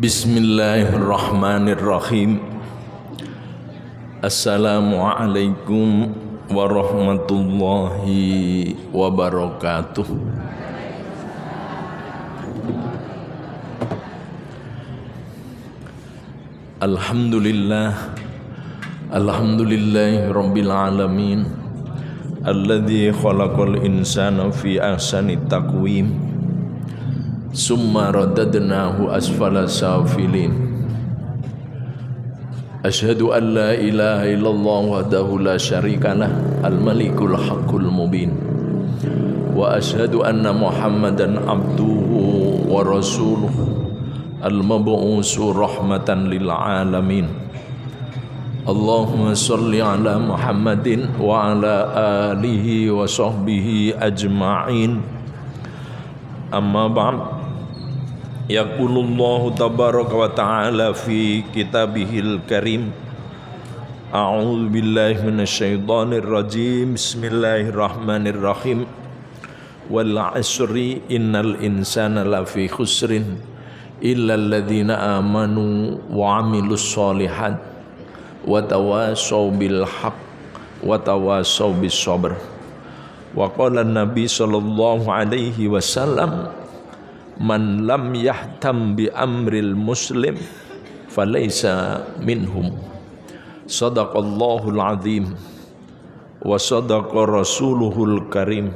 Bismillahirrahmanirrahim. Assalamualaikum warahmatullahi wabarakatuh. Alhamdulillahi rabbil alamin, alladzi khalaqal insana fi ahsani taqwim, summa radadnahu asfala safilin. Asyhadu an la ilaha illallah wahdahu la syarikalah, al-malikul haqqul mubin, wa asyhadu anna muhammadan abduhu wa rasuluhu, al-mab'usu rahmatan lil alamin. Allahumma salli ala Muhammadin wa ala alihi wa sahbihi ajma'in. Amma ba'd. Yaqulullahu tabaraka wa ta'ala fi kitabihil karim. A'udzu billahi minasyaitonir rajim. Bismillahirrahmanirrahim. Wal 'asri innal insana lafi khusrin illa alladhina amanu wa 'amilus sholihat wa tawassaw bil haqq wa tawassaw bis sabr. Wa qala an-nabi sallallahu alaihi wasallam, man lam yahtam bi amril muslim falaysa minhum. Sadaqallahul azim wa sadaqa rasuluhul karim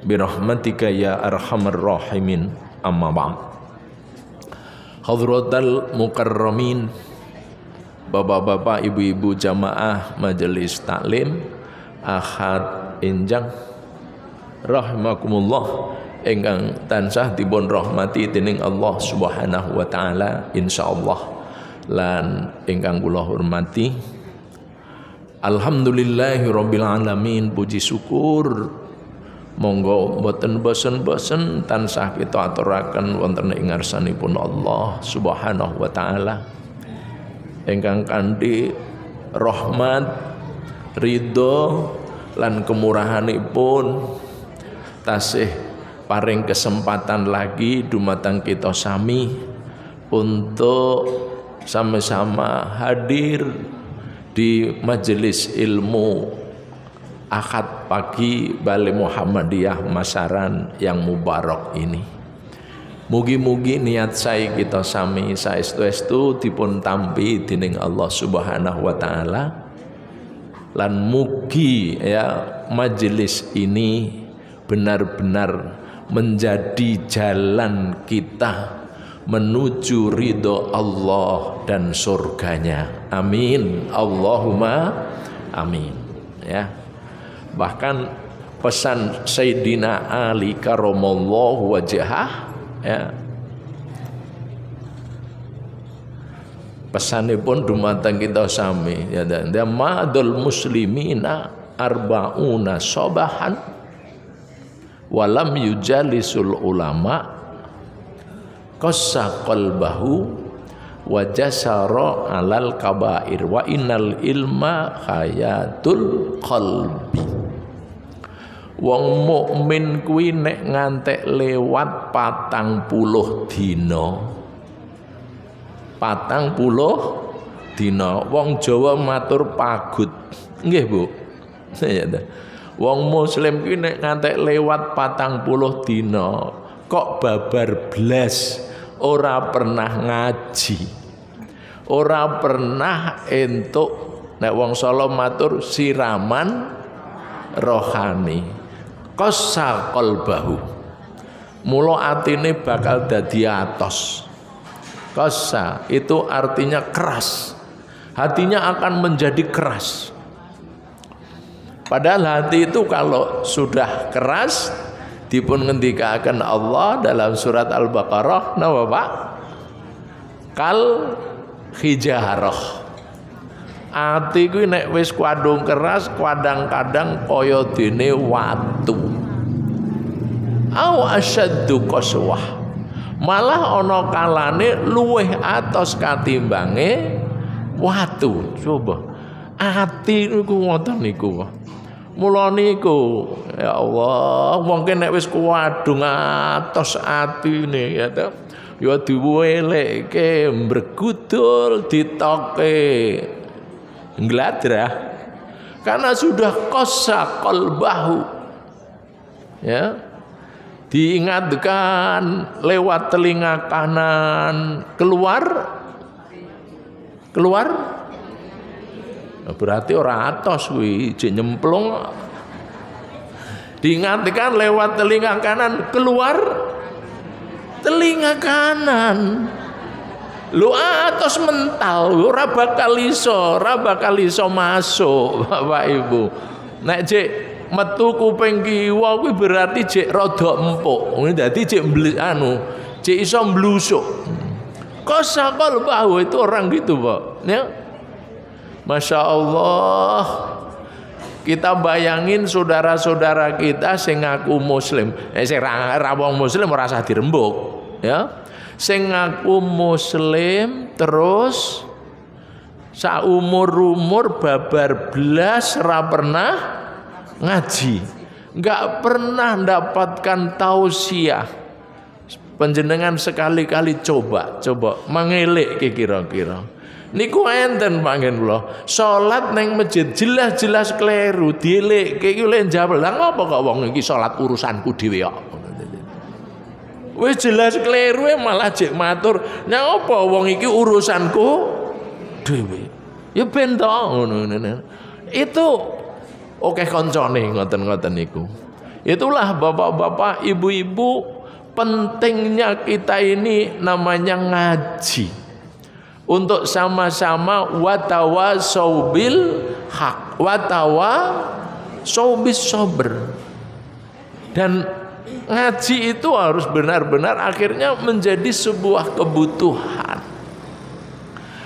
birahmatika ya arhamar rahimin. Amma ba'd. Hadratal mukarramin, bapak-bapak, ibu-ibu jamaah majelis taklim Ahad Enjang rahimakumullah, ingkang tansah dipun rahmati dening Allah Subhanahu wa taala insyaallah. Lan ingkang kula hormati, alhamdulillahirabbil alamin, puji syukur monggo mboten bosen-bosen tansah kita aturaken wonten ing ngarsanipun Allah Subhanahu wa taala ingkang kanthi rahmat, ridho lan kemurahanipun tasih paring kesempatan lagi dumateng kita sami untuk sama-sama hadir di majelis ilmu Ahad pagi Balai Muhammadiyah Masaran yang mubarak ini. Mugi-mugi niat saya kita sami saestu-estu dipun tampi dening Allah Subhanahu wa taala, lan mugi ya majelis ini benar-benar menjadi jalan kita menuju ridho Allah dan surganya. Amin. Allahumma amin. Ya. Bahkan pesan Sayyidina Ali karamallahu wajhah, ya, pesanipun dumateng kita sami, ya, madul muslimina arba'una sobahan walam yujalisul ulama qassa qalbahu wa jasara alal kabair wa innal ilma hayatul qalbi. Wong mukmin kuwi nek ngantek lewat 40 dina, 40 dina, wong Jawa matur pagut, nggih Bu. Wong muslim ki nek ngantek lewat 40 dina kok babar blas, ora pernah ngaji, ora pernah entuk, nek wong Solo matur siraman rohani. Qassa qalbahu, mula atine bakal dadi atos. Qassa itu artinya keras, hatinya akan menjadi keras. Padahal hati itu kalau sudah keras dipun ngendikaken Allah dalam surat Al-Baqarah, napa Pak? Kal hijarah. Ati kuwi nek wis kadung keras kadang-kadang kaya dene watu. Au asyaddu qaswah. Malah ana kalane luweh atos katimbange watu. Coba. Ati niku ngoten niku. Mula niku ya Allah, mungkin nek wis kuwadung atos atine ya ta. ya diwelekke bergudul ditoke ngladrah karena sudah qassa qalbahu. Ya, diingatkan lewat telinga kanan keluar berarti orang atos kuwi jek nyemplung. Diingatkan lewat telinga kanan keluar telinga kanan. Lu atos mental ora bakal iso masuk Bapak Ibu. Nek jek metu kuping kiwa kuwi berarti jek rada empuk. Dadi jek jek iso mblusuk. Kosakal bahu itu orang gitu, Pak. Ya. Masya Allah. Kita bayangin saudara-saudara kita sing ngaku muslim. Sing ra wong muslim ora usah dirembuk, ya. Sing ngaku muslim terus saumur-umur babar blas ra pernah ngaji. Enggak pernah mendapatkan tausiah. Panjenengan sekali-kali coba mengelek kira-kira. Niku enten pangen kula. Salat nang masjid jelas-jelas kleru, dielekke iki lek njawab. Lah ngopo kok wong iki salat urusanku dhewe kok. Wis jelas kleru malah jek matur, "Nya apa wong iki urusanku dhewe." Ya ben to ngono. Itu oke koncone ngoten-ngoten niku. Itulah bapak-bapak, ibu-ibu, pentingnya kita ini namanya ngaji. Untuk sama-sama watawasau bil haq, watawasau bis sabr. Dan ngaji itu harus benar-benar akhirnya menjadi sebuah kebutuhan.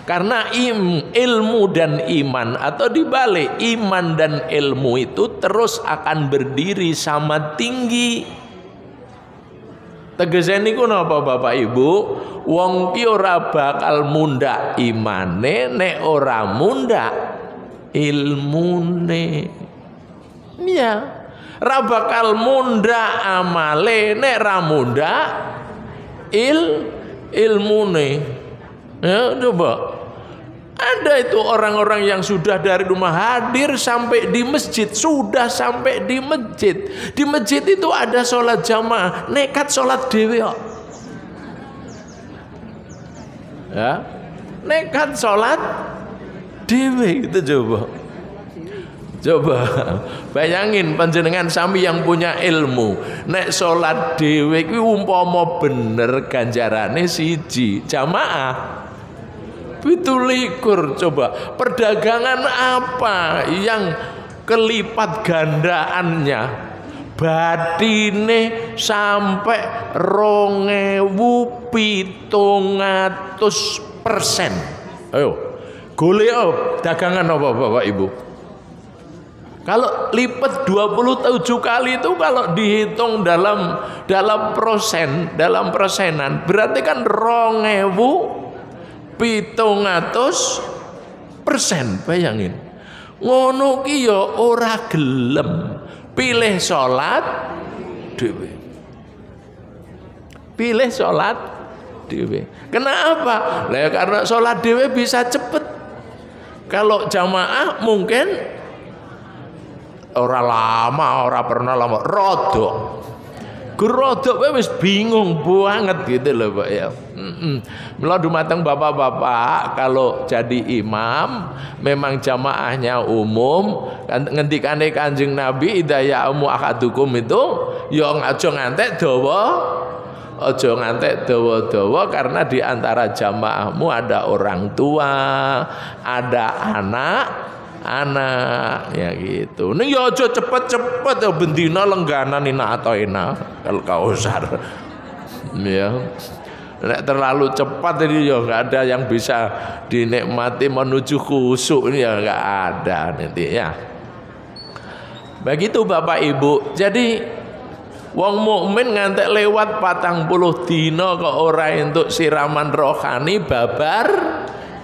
Karena ilmu dan iman, atau dibalik iman dan ilmu itu terus akan berdiri sama tinggi. Tegese niku napa Bapak Ibu? Wong ki ora bakal mundhak imane nek ora mundhak ilmune. Iya. Ra bakal mundhak amale nek ra mundhak ilmune. Ya, coba. Ada itu orang-orang yang sudah dari rumah hadir sampai di masjid, sudah sampai di masjid. Di masjid itu ada sholat jamaah, nekat sholat dewe kok. Ya, nekat sholat dewe itu coba bayangin panjenengan sami yang punya ilmu, nek sholat dewe kuwi umpama bener ganjarane siji, jamaah 17. Coba perdagangan apa yang kelipat gandaannya batine sampai 2700%. Ayo golek dagangan apa Bapak Ibu? Kalau lipat 27 kali itu kalau dihitung dalam persenan berarti kan 2700%. Bayangin. Ngono ki ya ora gelem pilih salat dhewe. Pilih salat dhewe. Kenapa? Lah karena salat dhewe bisa cepet. Kalau jamaah mungkin ora lama, ora pernah lama, rodok. Gerodok wis bingung banget gitu loh Pak ya. Mula dumateng bapak-bapak kalau jadi imam memang jamaahnya umum. Ngendikane Kanjeng Nabi idaya umu akadukum itu ya aja ngantek dawa. Aja ngantek dawa-dawa karena di antara jamaahmu ada orang tua, ada anak ya gitu. Ning ya aja cepet-cepet ya bendina lengganan ina atau ina kalau kausar. Ya. Nek terlalu cepat ini ya enggak ada yang bisa dinikmati menuju khusyuk ini ya enggak ada nanti ya. Begitu Bapak Ibu. Jadi wong mukmin ngantek lewat 40 dina kok ora entuk siraman rohani babar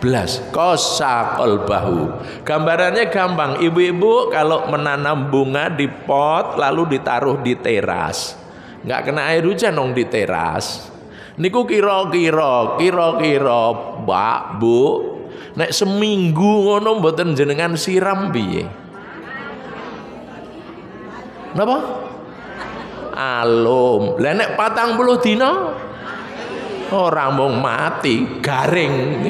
blas kosa kolbahu. Gambarannya gampang, ibu-ibu kalau menanam bunga di pot lalu ditaruh di teras, nggak kena air hujan dong di teras. Niku kira-kira Mbak, Bu, nek seminggu ngono mboten jenengan siram piye? Napa? Alum. Lah nek 40 dina orang mau mati, garing.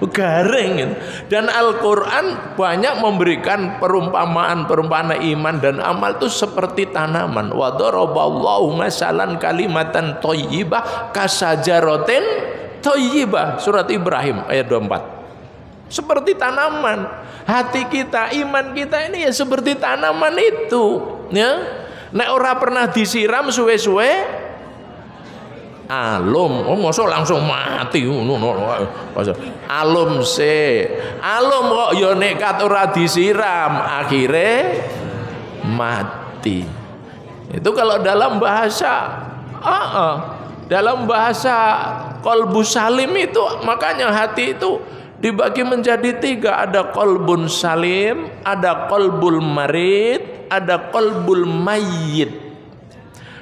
Garing. Dan Al-Qur'an banyak memberikan perumpamaan iman dan amal itu seperti tanaman. Wa daraballahu masalan kalimatan thayyibah kasajaratin thayyibah. Surat Ibrahim ayat 24. Seperti tanaman. Hati kita, iman kita ini ya seperti tanaman itu, ya. Nek ora pernah disiram suwe-suwe alum, mosok langsung mati ngono. Alum kok ya nekat ora disiram, akhirnya mati. Itu kalau dalam bahasa dalam bahasa qalbus salim itu, makanya hati itu dibagi menjadi 3, ada qalbun salim, ada qalbul marid, ada qalbul mayyit.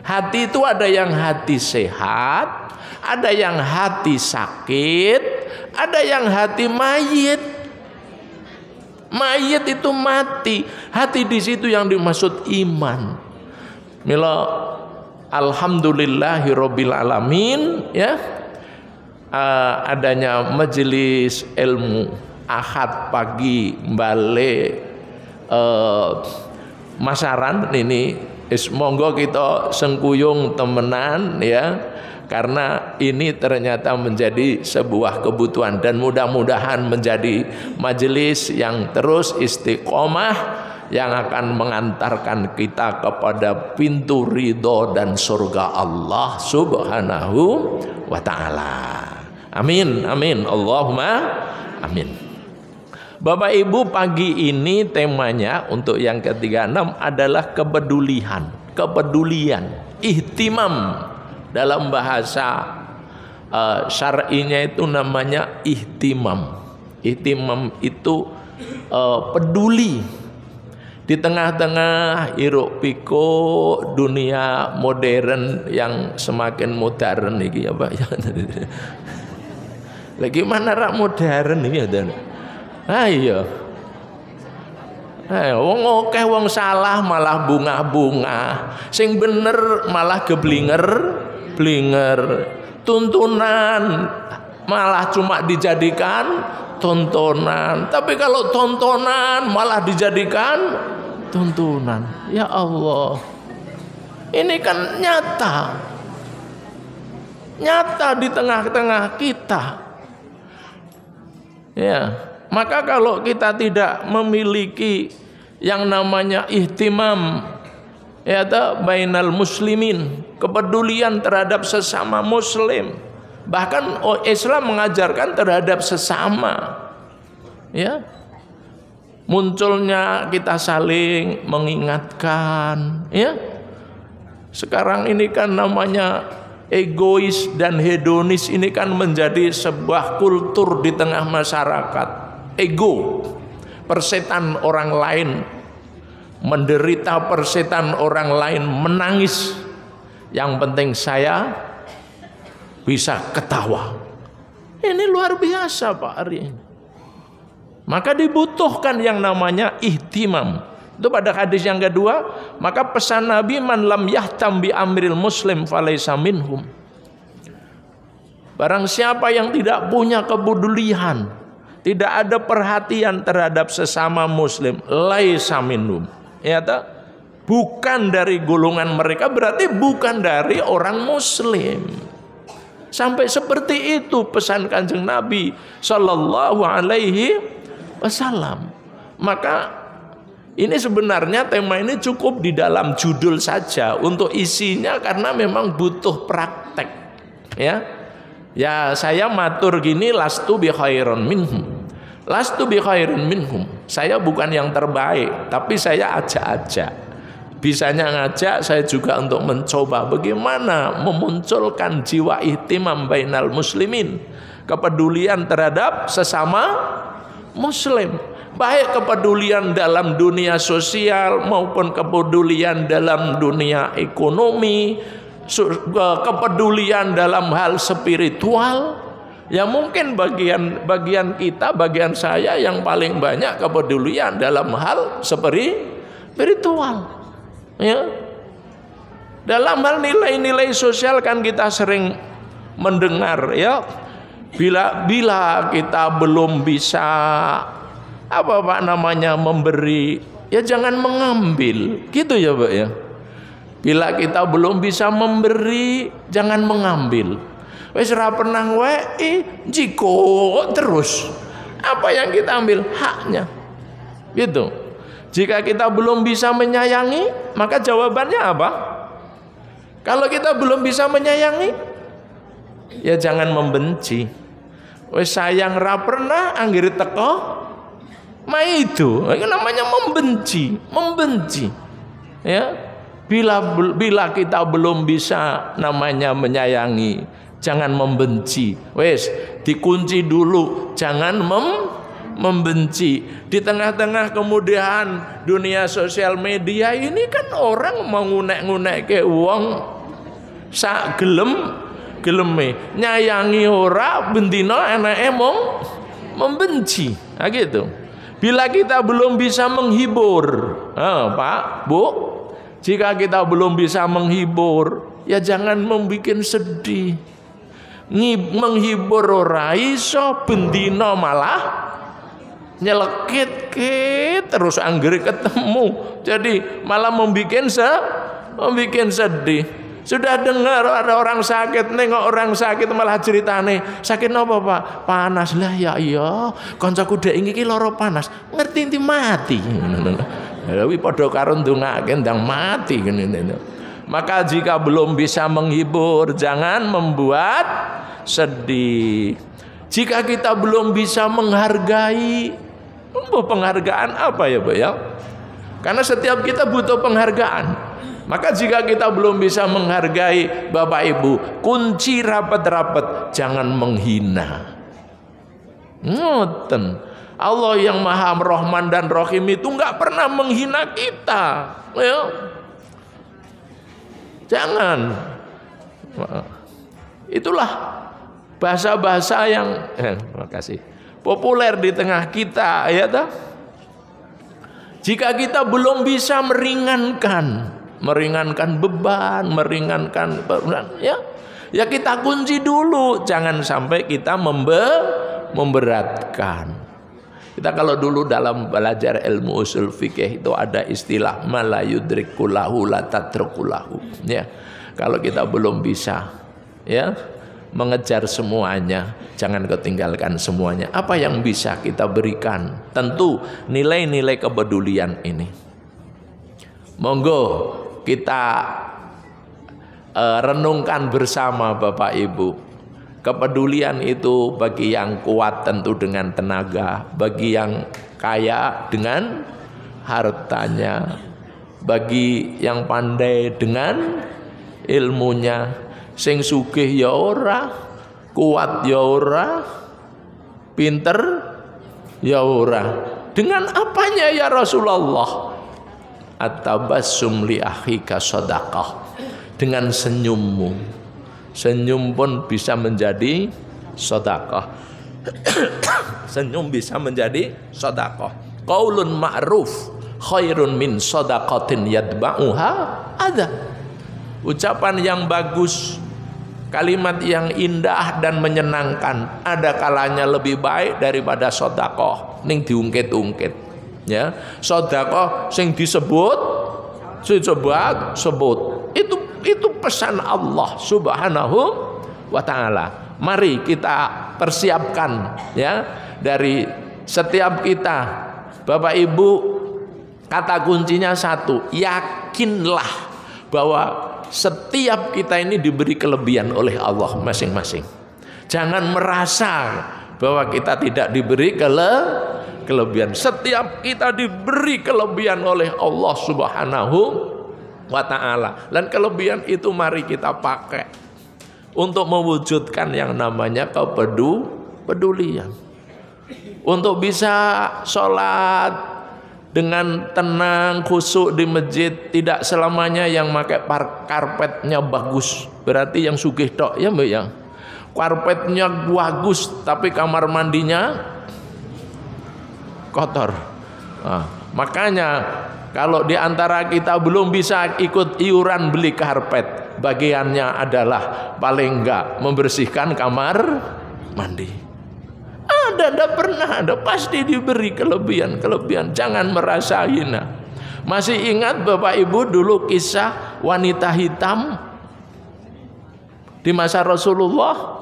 Hati itu ada yang hati sehat, ada yang hati sakit, ada yang hati mayit. Mayit itu mati. Hati di situ yang dimaksud iman. Mila alhamdulillahirabbil alamin, ya. Adanya majelis ilmu Ahad pagi balik masaran ini, monggo kita sengkuyung temenan, ya, karena ini ternyata menjadi sebuah kebutuhan dan mudah-mudahan menjadi majelis yang terus istiqomah, yang akan mengantarkan kita kepada pintu ridho dan surga Allah Subhanahu wa ta'ala. Amin, amin, Allahumma amin. Bapak Ibu, pagi ini temanya untuk yang ke-36 adalah kepedulian, ihtimam. Dalam bahasa syar'inya itu namanya ihtimam. Ihtimam itu peduli. Di tengah-tengah hiruk pikuk dunia modern yang semakin modern iki ya Pak. Lagi mana rak modern iki ya. Ayo. Wong akeh wong salah malah bunga-bunga, sing bener malah geblinger. Tuntunan malah cuma dijadikan tontonan. Tapi kalau tontonan malah dijadikan tuntunan. Ya Allah. Ini kan nyata di tengah-tengah kita. Ya, maka kalau kita tidak memiliki yang namanya ihtimam, ya, bainal muslimin, kepedulian terhadap sesama muslim, bahkan Islam mengajarkan terhadap sesama, ya, munculnya kita saling mengingatkan, ya. Sekarang ini kan namanya egois dan hedonis, ini kan menjadi sebuah kultur di tengah masyarakat. Ego, persetan orang lain menderita, persetan orang lain menangis, yang penting saya bisa ketawa. Ini luar biasa Pak hari ini. Maka dibutuhkan yang namanya ihtimam. Itu pada hadis yang kedua, maka pesan Nabi, man lam yahtam bi amril muslim falaysa minhum. Barang siapa yang tidak punya kepedulian, tidak ada perhatian terhadap sesama muslim, laisa minhum. Ya, bukan dari golongan mereka, berarti bukan dari orang muslim. Sampai seperti itu pesan Kanjeng Nabi sallallahu alaihi wasallam. Maka ini sebenarnya tema ini cukup di dalam judul saja untuk isinya, karena memang butuh praktek, ya. Ya, saya matur gini, lastu bi khairin minhum. Lastu bi khairin minhum. Saya bukan yang terbaik, tapi saya ajak-ajak. Bisanya ngajak, saya juga untuk mencoba bagaimana memunculkan jiwa ihtimam bainal muslimin, kepedulian terhadap sesama muslim. Baik kepedulian dalam dunia sosial maupun kepedulian dalam dunia ekonomi, kepedulian dalam hal spiritual. Ya mungkin bagian kita, bagian saya yang paling banyak kepedulian dalam hal spiritual. Ya. Dalam hal nilai-nilai sosial kan kita sering mendengar ya. Bila kita belum bisa memberi, ya jangan mengambil. Gitu ya, Pak ya. Bila kita belum bisa memberi, jangan mengambil. Wes ora pernah wae jiko terus. Apa yang kita ambil? Haknya. Gitu. Jika kita belum bisa menyayangi, maka jawabannya apa? Kalau kita belum bisa menyayangi, ya jangan membenci. Wes sayang ra pernah anggere teko itu namanya membenci. Ya. Bila kita belum bisa namanya menyayangi, jangan membenci. Wes dikunci dulu, jangan membenci. Di tengah-tengah kemudahan dunia sosial media ini kan orang mau ngunek-ngunek ke uang sak geleme nyayangi ora bendino enake membenci. Nah gitu. Bila kita belum bisa menghibur, Pak, Bu, jika kita belum bisa menghibur, ya jangan membuat sedih. Menghibur ora iso bendino malah nyelekit terus anggere ketemu. Jadi malah membuat sedih. Sudah dengar ada orang sakit, nengok orang sakit malah ceritane, sakit napa Pak? Panas. Lah ya iya, kancaku dek iki lara panas. Ngerti inti mati. Kuwi padha karo ndongake ndang mati ngene. Maka jika belum bisa menghibur, jangan membuat sedih. Jika kita belum bisa menghargai, penghargaan apa ya, Pak ya? Karena setiap kita butuh penghargaan. Maka jika kita belum bisa menghargai Bapak Ibu, kunci rapat-rapat, jangan menghina. Ngoten. Allah yang Maha Rahman dan Rahim itu enggak pernah menghina kita. Ya. Jangan. Itulah bahasa-bahasa yang terima kasih, populer di tengah kita, ya toh? Jika kita belum bisa meringankan beban, meringankan ya kita kunci dulu, jangan sampai kita memberatkan. Kita kalau dulu dalam belajar ilmu usul fikih itu ada istilah mala yudrikulahu la tatrukulahu. Ya, kalau kita belum bisa ya mengejar semuanya, jangan ketinggalkan semuanya. Apa yang bisa kita berikan? Tentu nilai-nilai kepedulian ini. Monggo kita renungkan bersama Bapak Ibu. Kepedulian itu bagi yang kuat tentu dengan tenaga, bagi yang kaya dengan hartanya, bagi yang pandai dengan ilmunya, sing sugih ya ora, kuat ya ora, pinter ya ora. Dengan apanya ya Rasulullah? At-tabassum li akhika shadaqah. Dengan senyummu. Senyum pun bisa menjadi sedekah. Senyum bisa menjadi sedekah. Qaulun ma'ruf khairun min shadaqatin yatba'uha adza. Ucapan yang bagus, kalimat yang indah dan menyenangkan, ada kalanya lebih baik daripada sedekah ning diungkit-ungkit. Ya, sedekah sing disebut itu pesan Allah Subhanahu wa taala. Mari kita persiapkan ya, dari setiap kita Bapak Ibu, kata kuncinya satu, yakinlah bahwa setiap kita ini diberi kelebihan oleh Allah masing-masing. Jangan merasa bahwa kita tidak diberi kelebihan. Setiap kita diberi kelebihan oleh Allah Subhanahu wa ta'ala, dan kelebihan itu mari kita pakai untuk mewujudkan yang namanya kepedulian. Untuk bisa sholat dengan tenang khusyuk di masjid. Tidak selamanya yang pakai karpetnya bagus berarti yang sugih tok ya Mbak ya. Karpetnya bagus tapi kamar mandinya kotor. Nah, makanya kalau di antara kita belum bisa ikut iuran beli karpet, bagiannya adalah paling enggak membersihkan kamar mandi. Tidak pernah ada, pasti diberi kelebihan. Jangan merasa hina. Masih ingat Bapak Ibu dulu kisah wanita hitam di masa Rasulullah?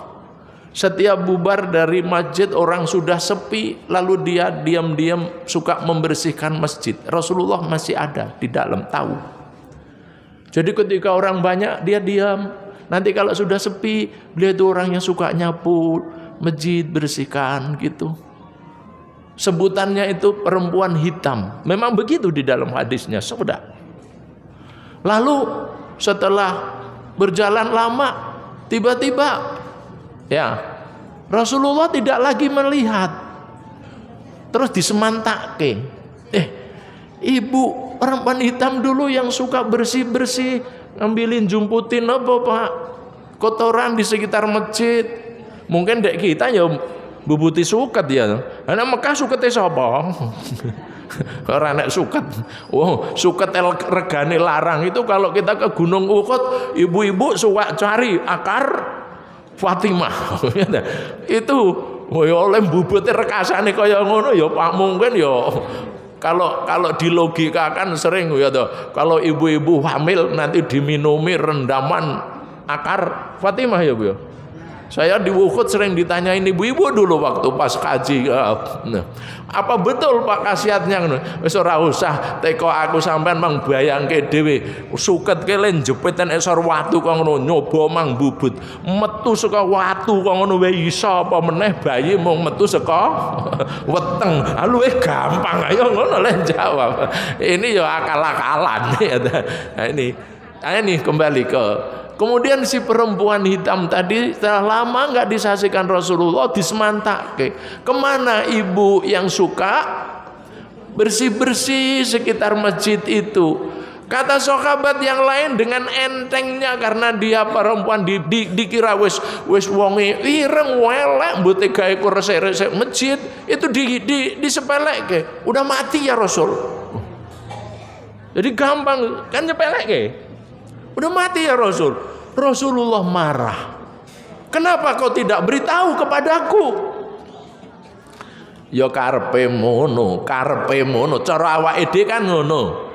Setiap bubar dari masjid orang sudah sepi, lalu dia diam-diam suka membersihkan masjid. Rasulullah masih ada di dalam, tahu. Jadi ketika orang banyak dia diam. Nanti kalau sudah sepi, beliau itu orang yang suka nyapu masjid, bersihkan gitu. Sebutannya itu perempuan hitam. Memang begitu di dalam hadisnya, sudah. Lalu setelah berjalan lama, tiba-tiba ya Rasulullah tidak lagi melihat. Terus disemantake. Ibu perempuan hitam dulu yang suka bersih-bersih, ngambilin jumputin apa Pak? Kotoran di sekitar masjid. Mungkin dek kita ya bubuti suket ya. Ana Mekah sukete sapa? Ora nek suket. Oh, suket regane larang itu kalau kita ke Gunung Uhud, ibu-ibu suka cari akar Fatimah. Itu ya oleh bubute rekasane kaya ngono ya Pak, mungkin ya kalau dilogikakan sering ya toh. Kalau ibu-ibu hamil nanti diminumi rendaman akar Fatimah ya Bu ya. Saya di Uhud sering ditanyain ibu-ibu dulu waktu pas kaji. Apa betul Pak khasiatnya? Wis ora usah teko aku sampean mang bayangke dhewe. Suket kele jepitan esor watu kok ngono, nyoba mang bubut. Metu saka watu kok ngono wae iso apa meneh bayi mung metu saka weteng. Luwih gampang ayo ngono le jawab. Ini ya akal-akalan. Nah ini kembali ke kemudian si perempuan hitam tadi setelah lama nggak disaksikan Rasulullah disemantake. Kemana ibu yang suka bersih-bersih sekitar masjid itu? Kata sahabat yang lain dengan entengnya karena dia perempuan dikira wis wonge ireng welek mbute gawe resik-resik masjid itu disepelekke. Udah mati ya Rasul. Jadi gampang kan nyepelekke. Udah mati ya Rasul. Rasulullah marah. Kenapa kau tidak beritahu kepadaku? Ya karpe mono. Cara awake dhewe kan ngono.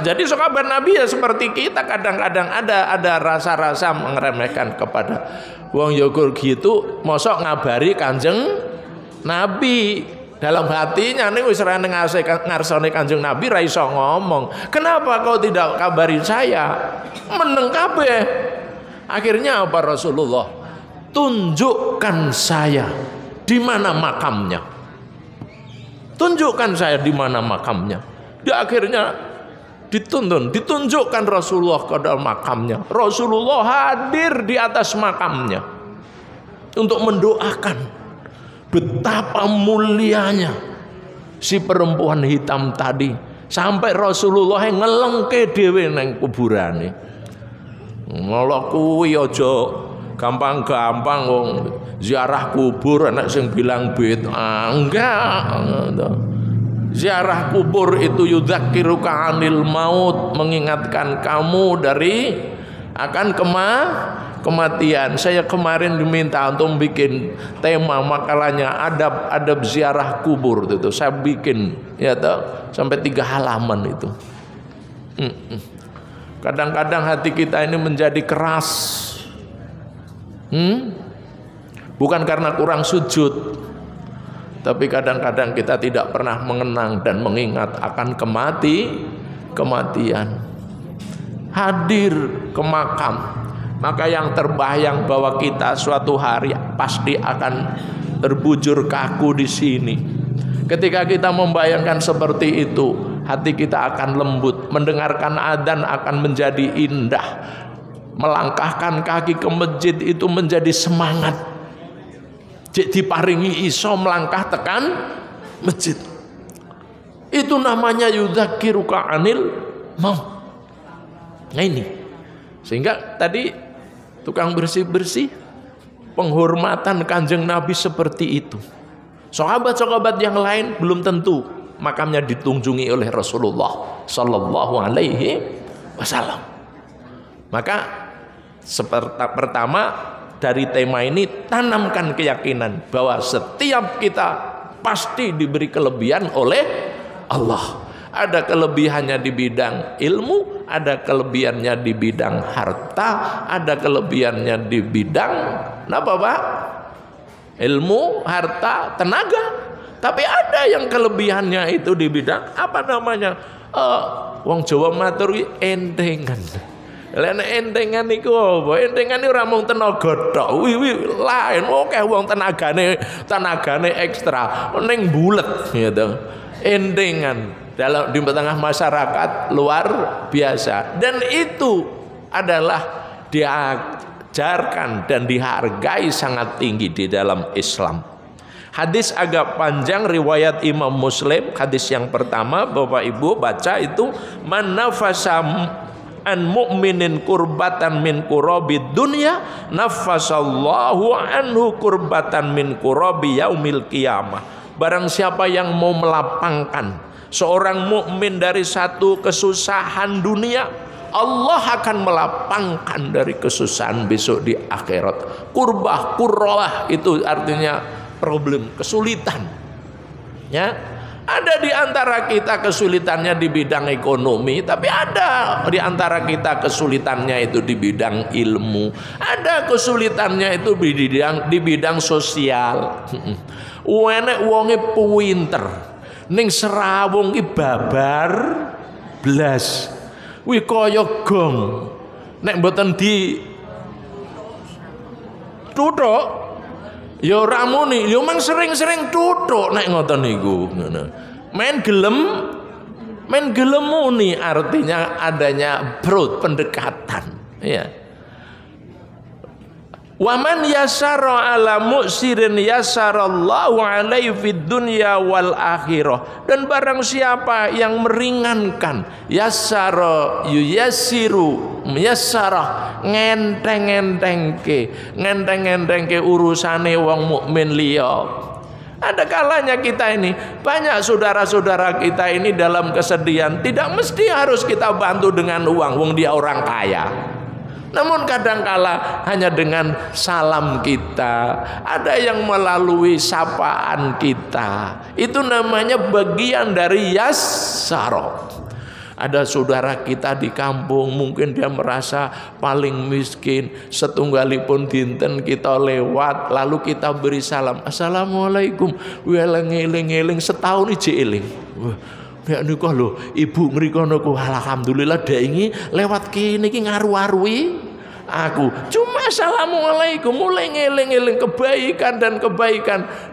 Jadi sahabat Nabi ya seperti kita, kadang-kadang ada rasa-rasa mengeremehkan kepada wong yogur gitu. Mosok ngabari Kanjeng Nabi. Dalam hatinya nih wis ra ngarsane Kanjeng Nabi ra iso ngomong. Kenapa kau tidak kabarin saya? Meneng kabeh. Akhirnya apa Rasulullah? Tunjukkan saya di mana makamnya. Tunjukkan saya di mana makamnya. Dia akhirnya ditunjukkan Rasulullah ke dalam makamnya. Rasulullah hadir di atas makamnya untuk mendoakan. Betapa mulianya si perempuan hitam tadi sampai Rasulullah ngelengke dhewe nang kuburane. Ngono kuwi aja gampang-gampang wong ziarah kubur anak sing bilang bid'ah. Enggak. Ziarah kubur itu yudzakiruka anil maut, mengingatkan kamu dari akan kematian. Saya kemarin diminta untuk bikin tema makalahnya adab ziarah kubur itu. Saya bikin ya toh sampai 3 halaman itu. Kadang-kadang hati kita ini menjadi keras. Bukan karena kurang sujud, tapi kadang-kadang kita tidak pernah mengenang dan mengingat akan kematian. Hadir ke makam. Maka yang terbayang bahwa kita suatu hari pasti akan terbujur kaku di sini. Ketika kita membayangkan seperti itu, hati kita akan lembut, mendengarkan adzan akan menjadi indah. Melangkahkan kaki ke masjid itu menjadi semangat. Diparingi iso melangkah tekan masjid. Itu namanya yudzakiruka anil maut. Nah ini, sehingga tadi tukang bersih-bersih, penghormatan Kanjeng Nabi seperti itu. Sahabat-sahabat yang lain belum tentu makamnya ditunjungi oleh Rasulullah Sallallahu Alaihi Wasallam. Maka pertama dari tema ini, tanamkan keyakinan bahwa setiap kita pasti diberi kelebihan oleh Allah. Ada kelebihannya di bidang ilmu, ada kelebihannya di bidang harta, ada kelebihannya di bidang apa Pak? Ilmu, harta, tenaga. Tapi ada yang kelebihannya itu di bidang apa namanya? Wong Jawa matur entengan. Lah nek entengan niku apa? Entengan niku ora mung tenaga tok. Lain akeh wong tenagane ekstra ning bulet gitu. Entengan dalam di tengah masyarakat luar biasa, dan itu adalah diajarkan dan dihargai sangat tinggi di dalam Islam. Hadis agak panjang riwayat Imam Muslim. Hadis yang pertama Bapak Ibu baca itu, man nafasa an mu'minin kurbatan min kurabid dunya nafasallahu anhu kurbatan min kurabi yaumil qiyamah. Barang siapa yang mau melapangkan seorang mukmin dari satu kesusahan dunia, Allah akan melapangkan dari kesusahan besok di akhirat. Kurbah, kurrah itu artinya problem, kesulitan. Ya, ada di antara kita kesulitannya di bidang ekonomi, tapi ada di antara kita kesulitannya itu di bidang ilmu, ada kesulitannya itu di bidang sosial. Enek wonge pinter, ning serawung ki babar blas. Wi kaya gong. Nek mboten di tuthuk ya ora muni, ya mang sering-sering tuthuk nek ngoten niku. Ngono. Men gelem muni artinya adanya broad pendekatan, ya. Waman yasara ala mu'sirin yasarallahu alaihi fid dunya wal akhirah. Dan barang siapa yang meringankan, yasara yuyassiru yassara, ngenteng-ngentengke urusane wong mukmin liya. Ada kalanya kita ini, banyak saudara-saudara kita ini dalam kesedihan, tidak mesti harus kita bantu dengan uang, wong dia orang kaya. Namun kadangkala hanya dengan salam kita, ada yang melalui sapaan kita, itu namanya bagian dari yassara. Ada saudara kita di kampung, mungkin dia merasa paling miskin, setunggalipun dinten kita lewat, lalu kita beri salam, assalamualaikum, eling-eling, setahun iji eling. Ya niku lho, ibu ngrikono ku alhamdulillah daingi lewat kene iki ngaru-arui aku. Cuma assalamualaikum, mulai ngeling-eling kebaikan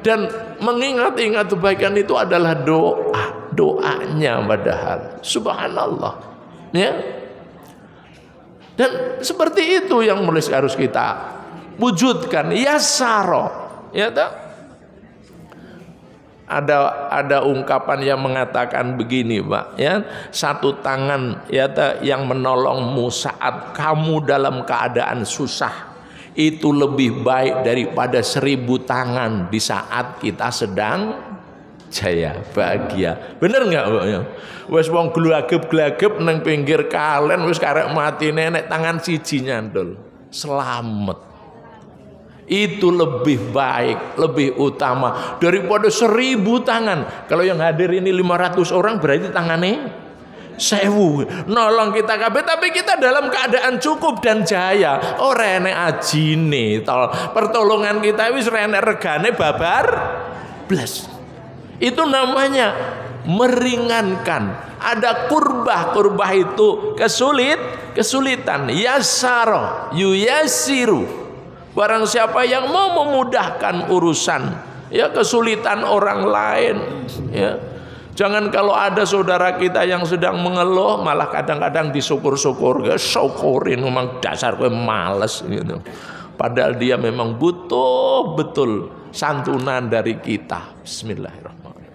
dan mengingat-ingat kebaikan itu adalah doanya padahal. Subhanallah. Ya. Dan seperti itu yang harus kita wujudkan, yassara. Ya tak? Ada ungkapan yang mengatakan begini, Pak, ya, satu tangan ya yang menolongmu saat kamu dalam keadaan susah itu lebih baik daripada 1000 tangan di saat kita sedang jaya bahagia. Bener nggak, Pak? Ya? Wes wong glagep-glagep nang pinggir kalen wis karek mati nenek tangan siji nyandol selamat. Itu lebih baik, lebih utama daripada 1000 tangan. Kalau yang hadir ini 500 orang berarti tangannya 1000 nolong kita kabeh, tapi kita dalam keadaan cukup dan jaya. Oh rene ajine pertolongan kita wis rene regane babar blas. Itu namanya meringankan. Ada kurbah itu kesulitan. Yasara yuyassiru. Barang siapa yang mau memudahkan urusan, ya kesulitan orang lain, ya. Jangan kalau ada saudara kita yang sedang mengeluh, malah kadang-kadang disyukur-syukur, syukurin, memang dasar gue males gitu. Padahal dia memang butuh betul santunan dari kita. Bismillahirrahmanirrahim.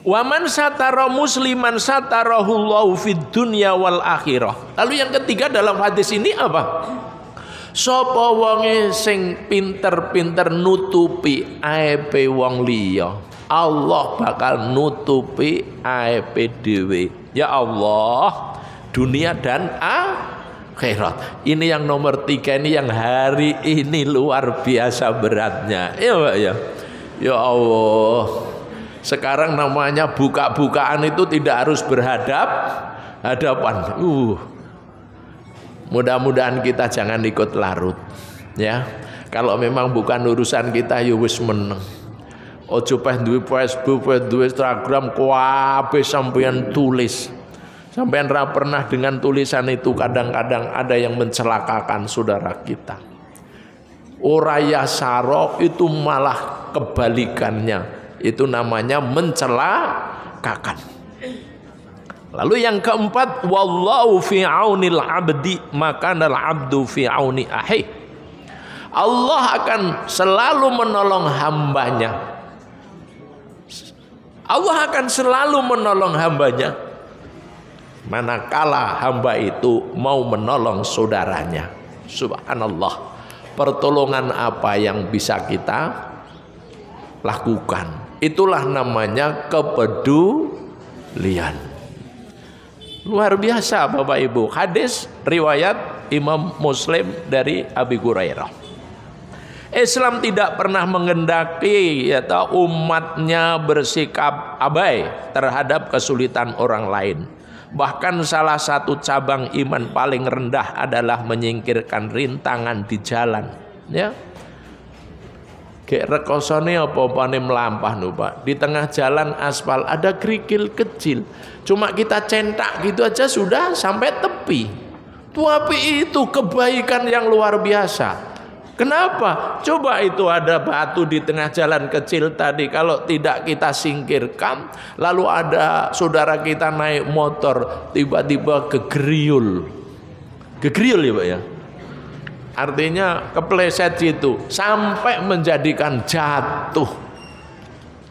Wa man satara musliman satarahullahu fid dunya wal akhirah. Lalu yang ketiga dalam hadis ini apa? Sapa wonge sing pinter-pinter nutupi aibe wong liya, Allah bakal nutupi aibe dhewe. Ya Allah, dunia dan akhirat. Ini yang nomor 3 ini yang hari ini luar biasa beratnya. Ya Pak ya. Ya Allah. Sekarang namanya buka-bukaan itu tidak harus berhadapan. Mudah-mudahan kita jangan ikut larut, ya. Kalau memang bukan urusan kita, ya wis meneng. Ojo peh duwe Facebook, peh duwe Instagram, kabeh sampean tulis. Sampean ra pernah dengan tulisan itu kadang-kadang ada yang mencelakakan saudara kita. Oraya saro itu malah kebalikannya. Itu namanya mencelakakan. Lalu yang keempat, wallahu fi aunil abdi makanal abdu fi auni ahi. Allah akan selalu menolong hambanya. Allah akan selalu menolong hambanya manakala hamba itu mau menolong saudaranya. Subhanallah. Pertolongan apa yang bisa kita lakukan? Itulah namanya kepedulian. Luar biasa Bapak Ibu. Hadis riwayat Imam Muslim dari Abi Hurairah. Islam tidak pernah mengendaki umatnya bersikap abai terhadap kesulitan orang lain. Bahkan salah satu cabang iman paling rendah adalah menyingkirkan rintangan di jalan. Ya. Kayak rekosone apa-apane melampah lho Pak. Di tengah jalan aspal ada kerikil kecil. Cuma kita centak gitu aja sudah sampai tepi. Tapi itu kebaikan yang luar biasa. Kenapa? Coba itu ada batu di tengah jalan kecil tadi. Kalau tidak kita singkirkan, lalu ada saudara kita naik motor tiba-tiba kegeriul. Kegeriul ya Pak ya. Artinya kepleset itu sampai menjadikan jatuh.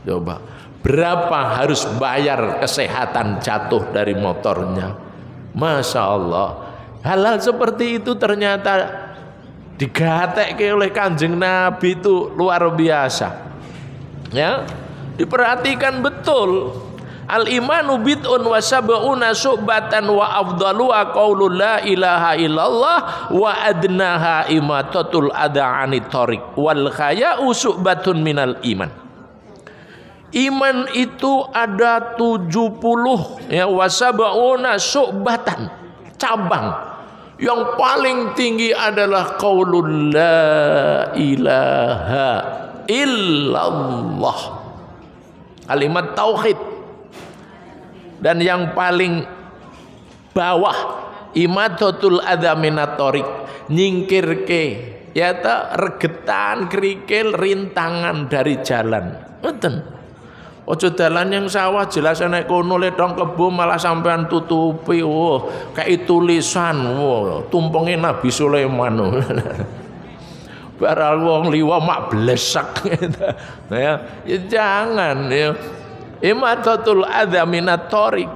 Coba berapa harus bayar kesehatan jatuh dari motornya? Masya Allah. Hal-hal seperti itu ternyata digatek oleh Kanjeng Nabi itu luar biasa. Ya, diperhatikan betul. Al-imanu bid'un wa sab'una syu'batan wa afdaluha qaulul la ilaha illallah wa adnaha imatatul adha 'anit thariq wal khaya'u syu'batun minal iman. Iman itu ada 70 ya, wa sab'una syu'batan, cabang. Yang paling tinggi adalah qaulul la ilaha illallah. Kalimat tauhid. Dan yang paling bawah imatatul adza minat thariq, nyingkirke ya ta regetan kerikil rintangan dari jalan. Ngoten. Ojo dalan yang sawah jelas nek kono ledong kebo malah sampean tutupi. Oh, kayak tulisan, oh, tumpenge Nabi Sulaiman. Baral wong liwa mak blesak. Ya, ya jangan ya. Imatatul adza minat thariq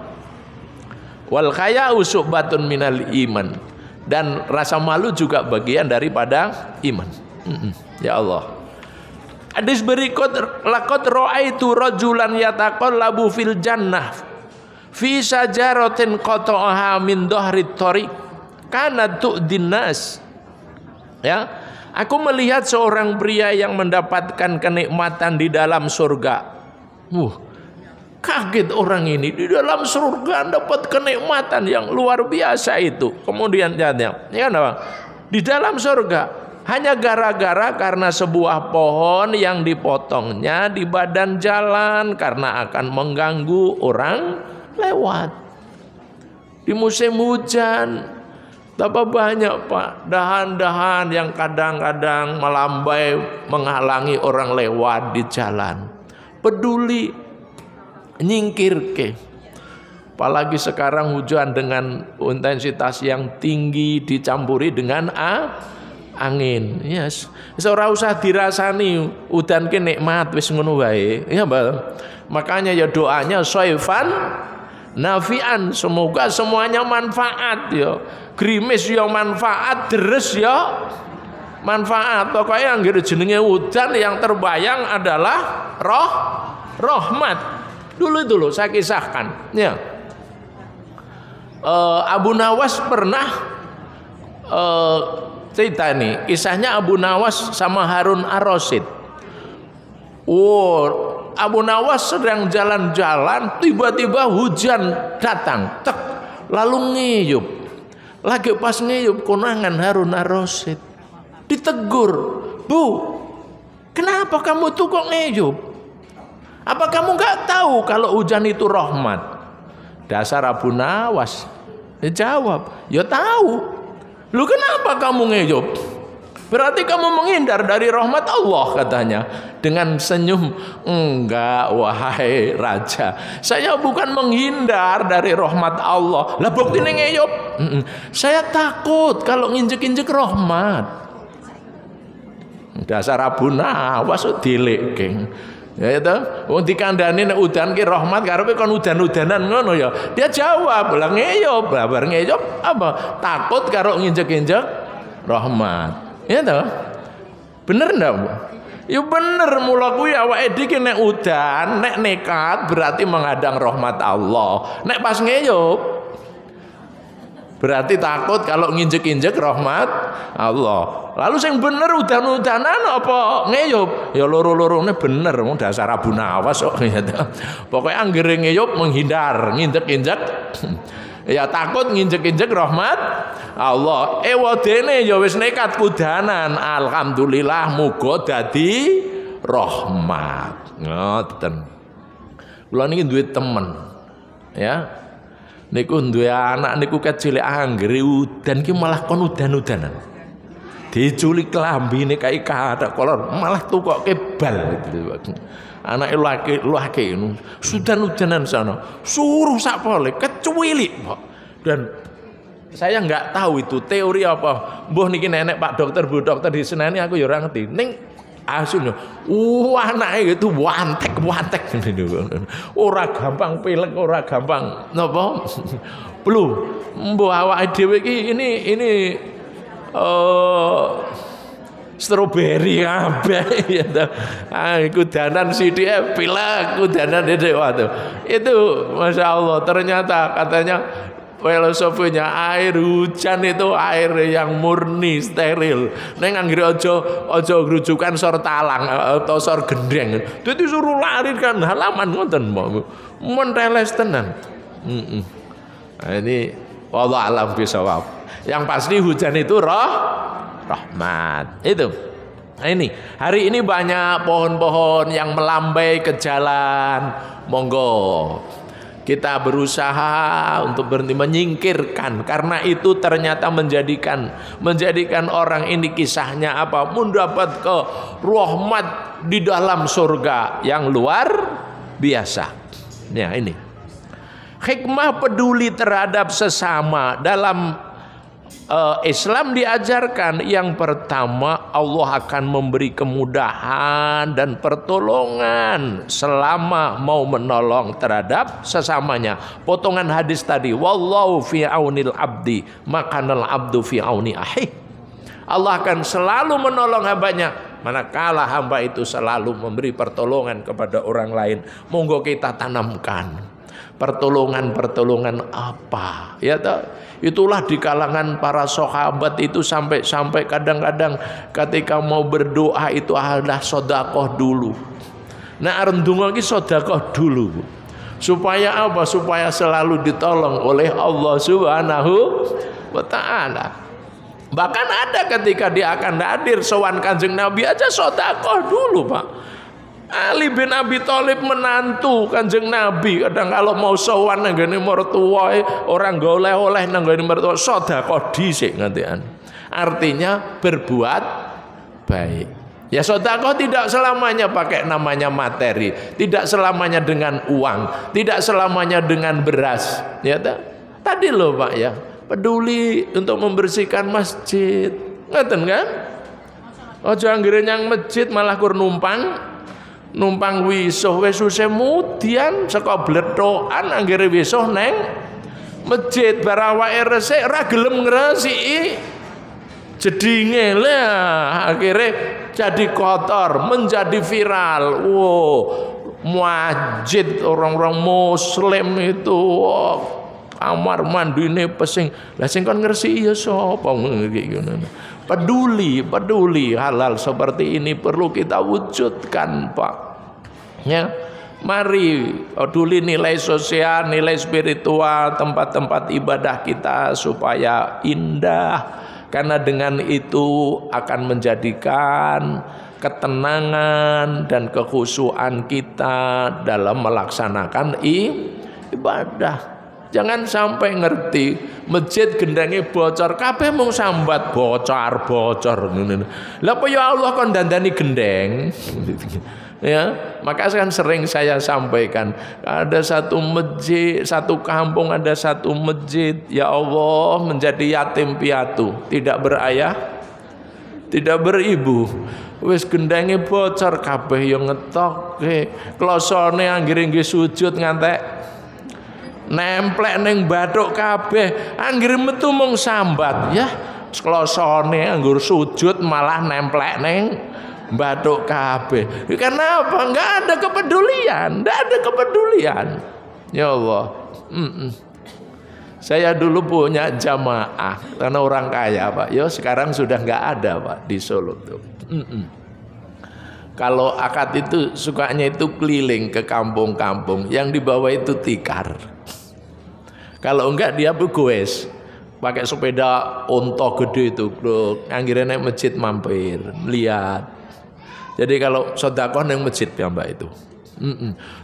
wal khaya'u syu'batun minal iman. Dan rasa malu juga bagian daripada iman. Ya Allah. Hadis berikut, laqad ra'aitu rajulan yataqallabu fil jannah fi sajaratin qata'aha min dhahri thariq kana tu'din nas. Ya, aku melihat seorang pria yang mendapatkan kenikmatan di dalam surga. Kaget orang ini, di dalam surga dapat kenikmatan yang luar biasa itu. Kemudian ya apa? Di dalam surga hanya gara-gara karena sebuah pohon yang dipotongnya di badan jalan karena akan mengganggu orang lewat. Di musim hujan, betapa banyak Pak dahan-dahan yang kadang-kadang melambai menghalangi orang lewat di jalan. Peduli nyingkirke. Apalagi sekarang hujan dengan intensitas yang tinggi dicampuri dengan angin. Yes. Ora usah dirasani udan ki nikmat wis ngono wae. Ya, Mbak. Makanya ya doanya soifan nafian, semoga semuanya manfaat ya. Grimis ya manfaat, deres ya manfaat. Pokoknya anggere jenenge udan yang terbayang adalah rahmat. Dulu itu loh saya kisahkan ya. Abu Nawas pernah cerita nih, kisahnya Abu Nawas sama Harun Ar-Rasyid. Abu Nawas sedang jalan-jalan, tiba-tiba hujan datang, tek, lalu ngiyup. Lagi pas ngiyup konangan Harun Ar-Rasyid ditegur, "Bu, kenapa kamu tuh kok ngiyup? Apa kamu nggak tahu kalau hujan itu rahmat?" Dasar Abu Nawas. Dia jawab, "Ya tahu." "Lu kenapa kamu ngeyup?" "Berarti kamu menghindar dari rahmat Allah," katanya. Dengan senyum, "Enggak, wahai raja. Saya bukan menghindar dari rahmat Allah." "Lah buktinya ngeyup." "Saya takut kalau nginjek-injek rahmat." Dasar Abu Nawas dilek, geng. Ya itu, wong dikandani nek udan ki rahmat karepe kon udan-udanan ngono ya. Dia jawab, "Lah ngeyop, bar ngeyop apa? Takut karo nginjek-injek rahmat." Ya toh? Bener ndak, Bu? Ya bener, mula kuwi awake dhewe nek udan, nek nekat berarti menghadang rahmat Allah. Nek pas ngeyop berarti takut kalau nginjek-injek rahmat Allah. Lalu sing bener udan-udanan apa ngeyup? Ya loro-lorone bener, wong dasar Abu Nawas kok gitu. Pokoknya anggere ngeyup menghindar, nginjek-injek ya takut nginjek-injek rahmat Allah. Wadene ya wis nekat kudanan. Alhamdulillah muga dadi rahmat. Ngoten. Kula niki duwe temen ya. Niku duwe anak niku kecil anggere udan ki malah kon udan-udanan. Diculik klambine kae kathak kolor malah tukoke bal gitu. Anake laki udan-udanan sana. Suruh sak pole kecuilik, Pak. Dan saya nggak tahu itu teori apa. Mbah niki nenek Pak dokter, Bu dokter di seneni aku ya ora ngerti. Ning asun anake itu wantek ora gampang pilek, ora gampang napa flu. Mbok awake dhewe iki ini stroberi kabeh ya ta. Kudanan sithik pilek, kudanan dhewe waduh. Itu masyaallah ternyata katanya filosofinya air hujan itu air yang murni steril. Neng anggere aja grujukan sor talang atau sor gendeng. Dadi suruh lari kan halaman ngoten menteles tenan. Nah, ini wallahu alam bisawab. Yang pasti hujan itu rahmat. Itu. Nah, ini hari ini banyak pohon-pohon yang melambai ke jalan. Monggo kita berusaha untuk berhenti menyingkirkan, karena itu ternyata menjadikan orang ini kisahnya apa? Mendapat ke rahmat di dalam surga yang luar biasa. Ya ini hikmah peduli terhadap sesama dalam Islam diajarkan. Yang pertama, Allah akan memberi kemudahan dan pertolongan selama mau menolong terhadap sesamanya. Potongan hadis tadi, wallahu fi aunil abdi makanal abdu fi auni ahi. Allah akan selalu menolong hambanya manakala hamba itu selalu memberi pertolongan kepada orang lain. Monggo kita tanamkan pertolongan apa ya toh? Itulah di kalangan para sahabat itu sampai kadang-kadang ketika mau berdoa itu adalah sedekah dulu. Nah rendungo iki sedekah dulu. Supaya apa? Supaya selalu ditolong oleh Allah Subhanahu wa taala. Bahkan ada ketika dia akan hadir sowan Kanjeng Nabi aja sedekah dulu, Pak. Ali bin Abi Thalib menantu Kanjeng Nabi, kadang kalau mau sowan nang ngene mertua orang goleh-oleh nang ngene mertua sedekah dhisik ngantian. Artinya berbuat baik. Ya sedekah tidak selamanya pakai namanya materi, tidak selamanya dengan uang, tidak selamanya dengan beras. Ya tadi loh Pak ya, peduli untuk membersihkan masjid. Ngoten kan? Aja anggere nyang masjid malah kur numpang wisuh wis susah mudian saka blethokan anggere wisuh neng masjid bar awake resik ora gelem ngresiki jedinge lah akhirnya jadi kotor menjadi viral. Wow, masjid orang-orang muslim itu kamar mandine pesing lah sing kon ngresiki ya sapa ngono. Peduli halal seperti ini perlu kita wujudkan, Pak. Ya, mari peduli nilai sosial, nilai spiritual tempat-tempat ibadah kita supaya indah, karena dengan itu akan menjadikan ketenangan dan kekhusyuan kita dalam melaksanakan ibadah. Jangan sampai ngerti masjid gendenge bocor kabeh mung sambat bocor. Lah apa ya Allah kon dandani gendeng. Ya, maka kan sering saya sampaikan ada satu masjid, satu kampung ada satu masjid, ya Allah menjadi yatim piatu, tidak berayah, tidak beribu. Wis gendenge bocor kabeh yo ngetoke, klosone anggere nggih sujud ngantek nemplek ning bathuk kabeh, anggere metu mung sambat ya. Klosone anggur sujud malah nemplek ning bathuk kabeh. Karena apa? Enggak ada kepedulian, Ya Allah. Saya dulu punya jamaah karena orang kaya, Pak. Ya sekarang sudah enggak ada, Pak, di Solo tuh. Kalau akad itu sukanya itu keliling ke kampung-kampung, yang dibawa itu tikar. Kalau enggak dia begoes, pakai sepeda onto gede itu, akhirnya naik masjid mampir, lihat. Jadi kalau sedekah nang masjid ya Mbak itu.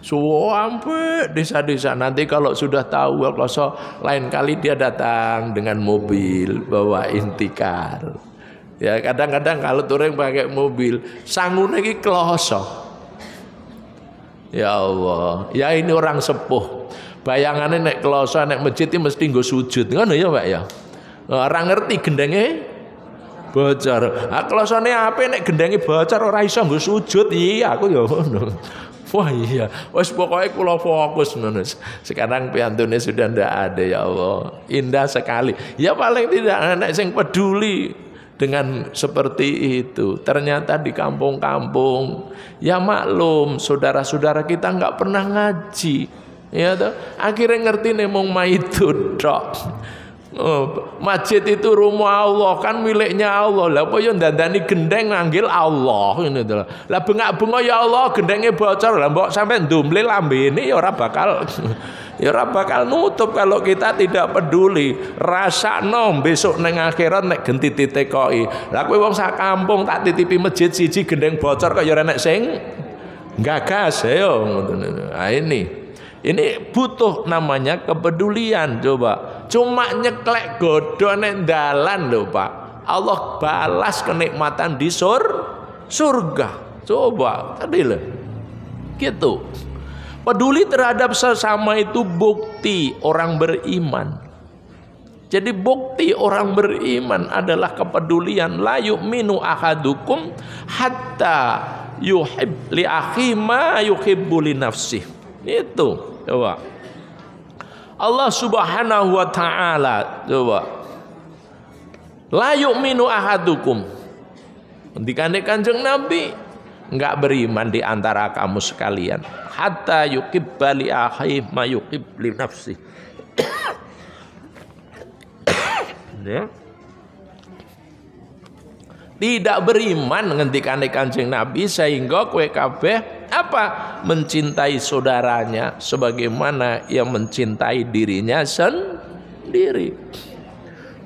Sampai desa-desa nanti kalau sudah tahu kalau lain kali dia datang dengan mobil bawain tikar. Ya kadang-kadang kalau turun pakai mobil sangune iki kloso. Ya Allah, ya ini orang sepuh. Bayangannya nek kloso nek masjid iki mesti nggo sujud. Ngono ya, Pak ya. Ora ngerti gendenge bocor. Ah klosone ape nek gendenge bocor ora iso nggo sujud. Iya, aku ya ngono. Wah iya, wes pokoknya kula fokus ngono. Sekarang piantune sudah ndak ada ya Allah. Indah sekali. Ya paling tidak anak sing peduli dengan seperti itu. Ternyata di kampung-kampung ya maklum saudara-saudara kita nggak pernah ngaji. Ya toh, akhirnya ngerti nih mung maitun tok. Masjid itu rumah Allah kan miliknya Allah. Lah apa yo ndandani gendeng nganggil Allah ngene to. Lah bengak-bengok ya Allah gendenge bocor. Lah mbok sampe ndumle lambene ya ora bakal nutup kalau kita tidak peduli. Rasakno besok neng akhirat nek genti ditekoki. Lah kowe wong sak kampung tak titipi masjid siji gendeng bocor kok ya ora nek sing gagas yo ngoten. Nah ini butuh namanya kepedulian. Coba cuma nyeklek godone dalan lho Pak, Allah balas kenikmatan di surga. Coba tadi loh gitu. Peduli terhadap sesama itu bukti orang beriman. Jadi bukti orang beriman adalah kepedulian. La yu'minu ahadukum hatta yuhib li akhi ma yuhibbu li nafsih. Itu coba Allah Subhanahu wa taala coba la yu'minu ahadukum. Ndikane Kanjeng Nabi enggak beriman di antara kamu sekalian hatta yuhibba li akhi ma yuhib li nafsi. Ya. Tidak beriman ngendikane Kanjeng Nabi sehingga kowe kabeh apa mencintai saudaranya sebagaimana ia mencintai dirinya sendiri.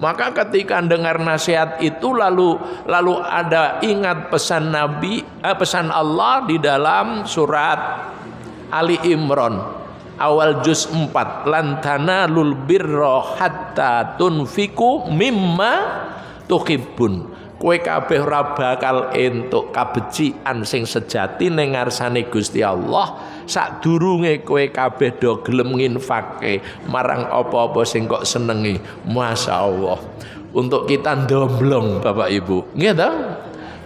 Maka ketika dengar nasihat itu lalu ada ingat pesan Nabi, pesan Allah di dalam surat Ali Imran awal juz 4, lan tanalul birra hatta tunfiku mimma tuhibbun. Kowe kabeh ora bakal entuk kabecikan sing sejati ning ngarsane Gusti Allah sadurunge kowe kabeh do gelem nginfake marang apa-apa sing kok senengi. Masya Allah. Untuk kita ndomblong Bapak Ibu, nggih ta?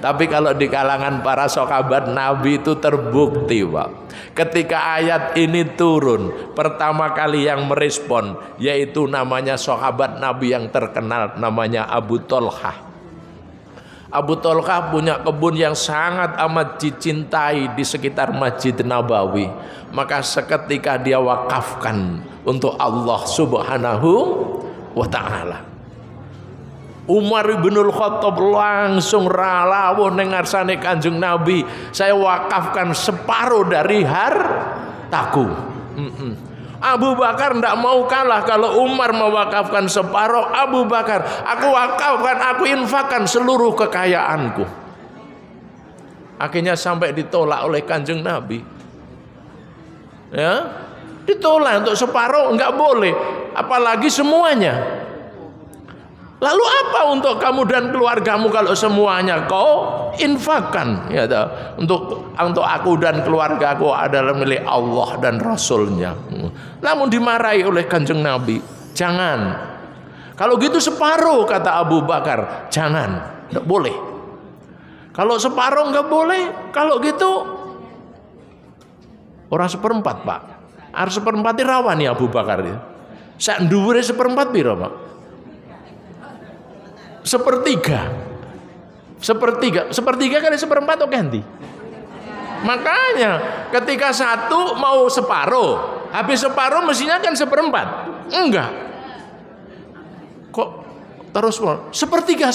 Tapi kalau di kalangan para sahabat Nabi itu terbukti, Pak. Ketika ayat ini turun, pertama kali yang merespon yaitu namanya sahabat Nabi yang terkenal, namanya Abu Thalhah. Abu Thalhah punya kebun yang sangat amat dicintai di sekitar Masjid Nabawi. Maka seketika dia wakafkan untuk Allah Subhanahu wa ta'ala. Umar ibnul Khattab langsung rawuh ning ngarsane Kanjeng Nabi, saya wakafkan separuh dari hartaku. Abu Bakar tidak mau kalah. Kalau Umar mewakafkan separuh, Abu Bakar, aku wakafkan, aku infakkan seluruh kekayaanku. Akhirnya sampai ditolak oleh Kanjeng Nabi. Ya, ditolak untuk separuh enggak boleh, apalagi semuanya. Lalu apa untuk kamu dan keluargamu kalau semuanya kau infakkan? Ya, untuk aku dan keluargaku adalah milik Allah dan Rasulnya. Namun dimarahi oleh Kanjeng Nabi. Jangan. Kalau gitu separuh, kata Abu Bakar. Jangan, tidak boleh. Kalau separuh nggak boleh. Kalau gitu orang seperempat, Pak. Harus seperempat rawan ya Abu Bakar ya. Sak dhuwure seperempat piro, Pak? Sepertiga kali seperempat atau ganti. Makanya ketika satu mau separuh, habis separuh mestinya kan seperempat. Enggak. Kok terus sepertiga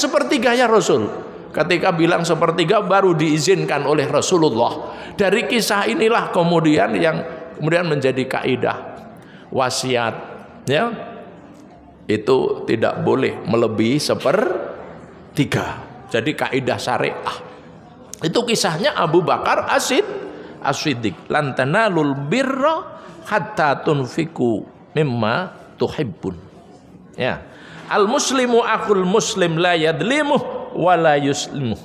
ya Rasul. Ketika bilang sepertiga baru diizinkan oleh Rasulullah. Dari kisah inilah kemudian menjadi kaidah wasiat, ya. Itu tidak boleh melebihi sepertiga. Jadi kaidah syariah. Itu kisahnya Abu Bakar As-Siddiq. Lan tanalul birra hatta tunfiku mimma tuhibbun. Ya. Al muslimu akhul muslim la yadlimuh wa la yuslimuh.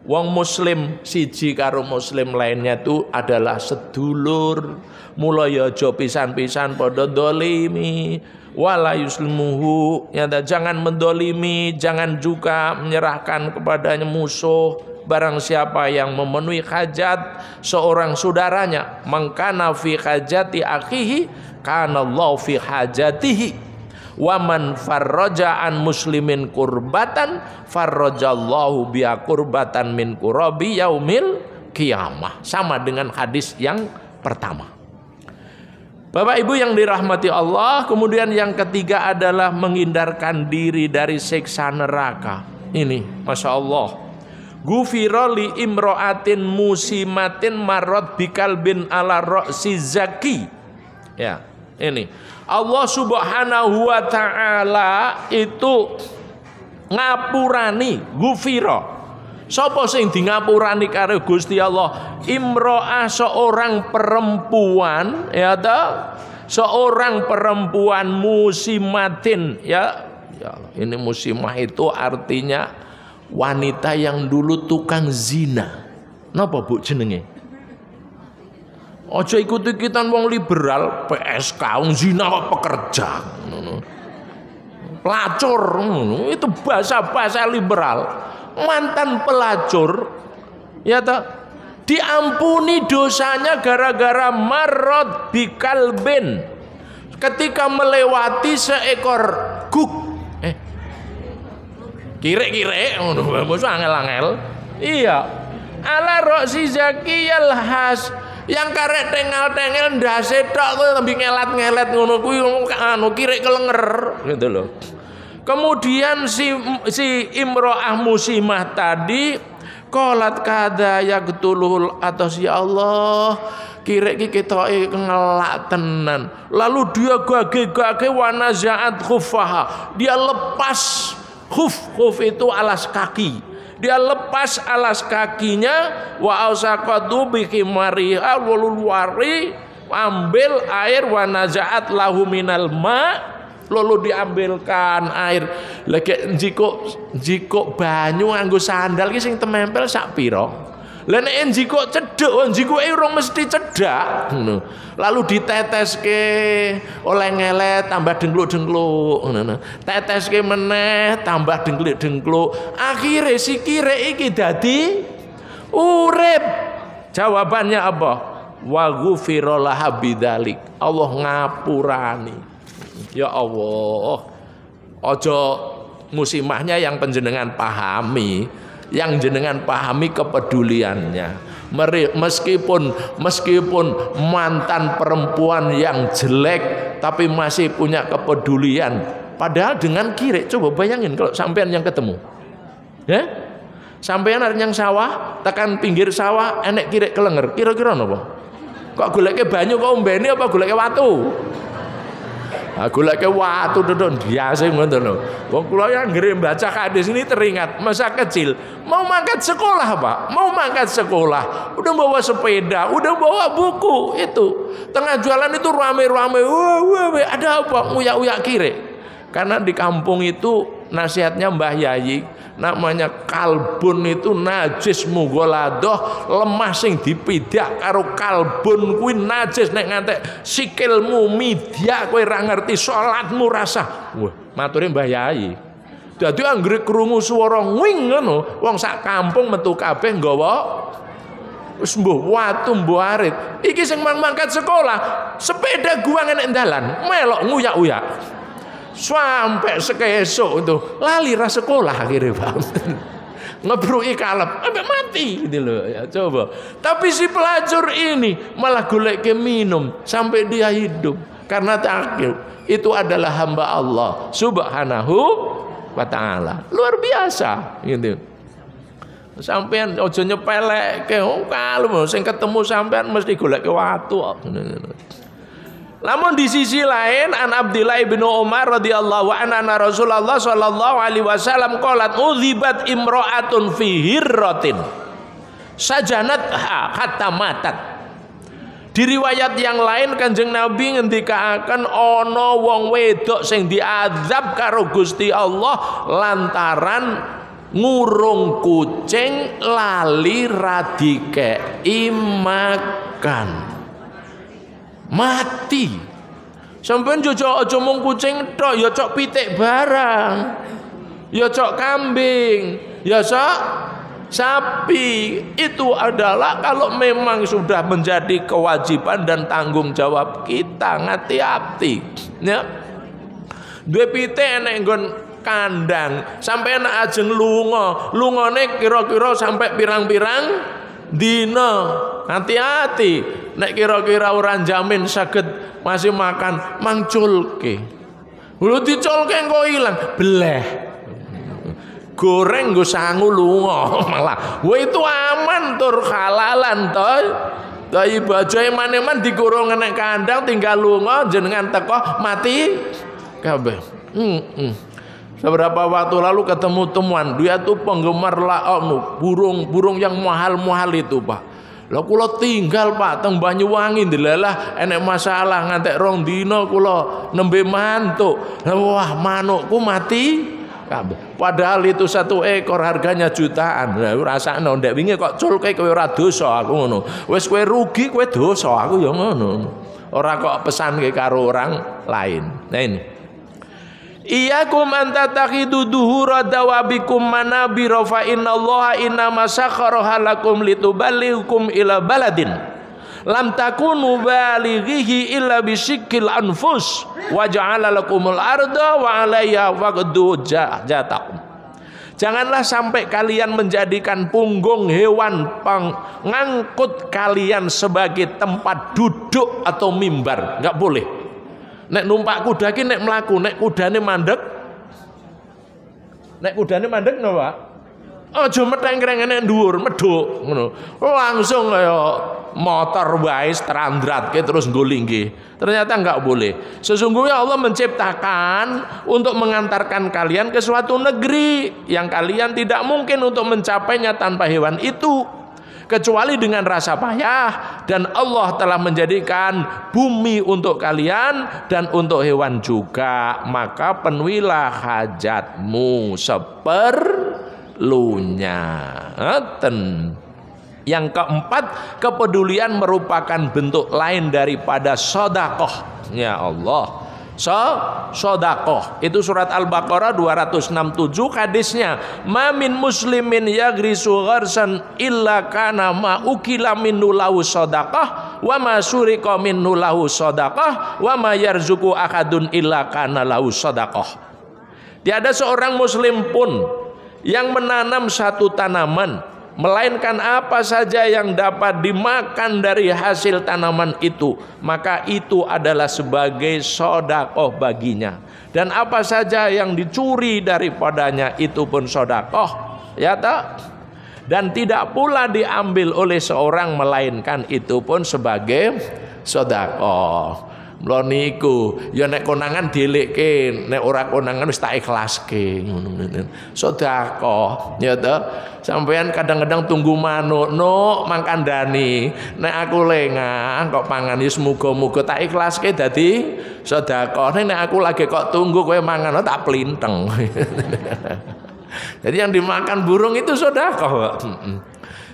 Wong muslim siji karo muslim lainnya itu adalah sedulur. Mula ya aja pisan-pisan padha dolimi. Wala yuslimuhu, ya, jangan mendolimi, jangan juga menyerahkan kepadanya musuh. Barang siapa yang memenuhi hajat seorang saudaranya, mangkana fi hajati akhihi kana Allah fi hajatihi. Wa man farraja an muslimin kurbatan farrajallahu biha kurbatan min kurabi yaumil qiyamah. Sama dengan hadis yang pertama. Bapak Ibu yang dirahmati Allah, kemudian yang ketiga adalah menghindarkan diri dari siksa neraka. Ini, Masya Allah. Gufira li imro'atin musimatin marot bikal bin ala ro'si zaki. Ya, ini. Allah Subhanahu wa ta'ala itu ngapurani, gufira. Sapa sing di ngapurani karo Gusti Allah? Imro'ah, seorang perempuan, ya ta? Seorang perempuan musimatin, ya. Ya Allah, ini musimah itu artinya wanita yang dulu tukang zina. Napa Bu jenenge? Aja ikut-ikutan wong liberal, PSK wong zina kok pekerja. Pelacur, itu bahasa-bahasa liberal. Mantan pelacur, ya tak, diampuni dosanya gara-gara marot bikalbin, ketika melewati seekor guk, kire-kire, angel-angel, iya, ala roksi zakiyal has, yang karek tengel-tengel ndase tok kuwi lebih ngelat-ngelet ngono kuwi anu kirek kelenger gitu loh. Kemudian si imro'ah musimah tadi qalat kada yaqtulul atas, ya Allah kirek iki ketoke ngelak tenan. Lalu dia gage-gage wa nazaat khuffaha, dia lepas khuf itu alas kaki. Dia lepas alas kakinya, wa ausaqatu bihi mariha walulwari, ambil air wa nazaat lahu minal ma, lalu diambilkan air. Lagi jiko banyu nganggo sandal ki sing temempel sak pira? Lah nek njiko cedhek, njiko urung mesti cedhak ngono. Lalu diteteske oleh ngelet tambah dengkluk-dengkluk ngono. Teteske meneh tambah dengkluk-dengkluk. Akhire sikire iki dadi urip. Jawabannya apa? Wa ghufira laha bidzalik. Allah ngapurani. Ya Allah. Ojo musimahnya yang penjenengan pahami, yang jenengan pahami kepeduliannya. Meskipun mantan perempuan yang jelek tapi masih punya kepedulian, padahal dengan kirek. Coba bayangin kalau sampean yang ketemu, ya, sampean yang sawah, tekan pinggir sawah enek kirek kelenger, kira-kira napa? Kok goleke banyu kok ombeni apa goleke watu? Goleke watu dodon biasa ngoten lho. Wong kula yang nggih baca hadis ini teringat masa kecil mau mangkat sekolah, Pak. Mau mangkat sekolah, udah bawa sepeda, udah bawa buku itu. Tengah jalan itu rame-rame. Wah, ada apa? Uyak-uyak kire. Karena di kampung itu nasihatnya Mbah Yayi, namanya kalbun itu najis mugoladoh, lemah sing dipidak karo kalbun kuwi najis, nek ngantek sikilmu midyak kowe ra ngerti salatmu rasa. Wah, mature Mbah Yayi. Dadi anggere krungu swara ngwing ngono, wong sak kampung metu kabeh nggawa wis mbuh watu mbuh arit. Iki sing mangkat sekolah, sepeda guang enek dalan, melok nguyak-uyak. Sampai sekesok itu lali ras sekolah akhirnya, Pak. Ngebruki kalep sampai mati gitu loh ya, coba. Tapi si pelacur ini malah golek ke minum sampai dia hidup karena takut. Itu adalah hamba Allah Subhanahu wa taala. Luar biasa gitu. Sampean ojo nyepeleke, kalau sing ketemu sampean mesti golek ke watu. Namun di sisi lain, an Abdillah bin Umar radhiyallahu anhu Rasulullah sallallahu alaihi wasallam qalat udhibat imra'atun fi hirratin sajanat hatta matat. Di riwayat yang lain Kanjeng Nabi ngendikaaken ana wong wedok sing diazab karo Gusti Allah lantaran ngurung kucing lali radikei makan. Mati. Sampeyan aja mung kucing tok, ya cok pitik barang. Ya cok kambing, ya cok sapi. Itu adalah kalau memang sudah menjadi kewajiban dan tanggung jawab kita, ngati-ati. Ya. Duwe pitik enek nggon kandang, sampeyan ajeng lungone kira-kira sampai pirang-pirang dina. Hati-hati. Nek kira-kira orang jamin saged masih makan mangculke. Lho dicolke engko ilang, bleh. Goreng nggo sangu lunga malah. Wah itu aman tur halalan to. Dai bajoe maneman dikurung nek kandang tinggal lunga jenengan teko mati kabeh. Beberapa waktu lalu ketemu temuan, dia tuh penggemar burung yang mahal-mahal itu, Pak. Lah kula tinggal, Pak, teng Banyuwangi ndelalah enek masalah ngantek rong dina kula nembe mantuk. Wah, manukku mati kabeh. Padahal itu 1 ekor harganya jutaan. Lah rasane ndek wingi kok culke kowe ora dosa aku ngono. Wis kowe rugi kowe dosa aku ya ngono. Ora kok pesanke karo orang lain. Nah ini. Iyakum antatakhidu duhura dawabikum manabira fa innallaha innama sakharaha lakum lituballighukum ila baladin lam takunu balighihi illa bisyikil anfus wa ja'ala lakumul arda wa 'alayha faqdu jatakum. Janganlah sampai kalian menjadikan punggung hewan pengangkut kalian sebagai tempat duduk atau mimbar. Enggak boleh. Nek numpak kuda ki nek mlaku, nek kudane mandek. Nek kudane mandek no, Pak. Aja meteng-krengene dhuwur, medhuk ngono. Langsung kaya motor wae strandratke terus nggolingi. Ternyata enggak boleh. Sesungguhnya Allah menciptakan untuk mengantarkan kalian ke suatu negeri yang kalian tidak mungkin untuk mencapainya tanpa hewan itu. Kecuali dengan rasa payah, dan Allah telah menjadikan bumi untuk kalian dan untuk hewan juga, maka penuhilah hajatmu seperlunya. Yang keempat, kepedulian merupakan bentuk lain daripada sedekah. Ya Allah. Sedekah. Itu surat Al-Baqarah 267 hadisnya. Ma min muslimin yagrisu gharsan illa kana ma ukila minhu lahu sedekah wa ma suriqa minhu lahu sedekah wa ma yarzuqu ahadun illa kana lahu sedekah. Tiada seorang muslim pun yang menanam satu tanaman, melainkan apa saja yang dapat dimakan dari hasil tanaman itu, maka itu adalah sebagai sedekah baginya. Dan apa saja yang dicuri daripadanya itu pun sedekah, ya tak? Dan tidak pula diambil oleh seorang, melainkan itu pun sebagai sedekah. Mula niku ya nek konangan dielekke, nek ora konangan wis tak ikhlaske ngono. Sedekah ya to. Sampeyan kadang-kadang tunggu manuk, "Nuk, mangkandani. Nek aku lengah kok pangan wis muga-muga tak ikhlaske dadi sedekah. Nek aku lagi kok tunggu kowe mangan tak plinteng." Jadi yang dimakan burung itu sedekah.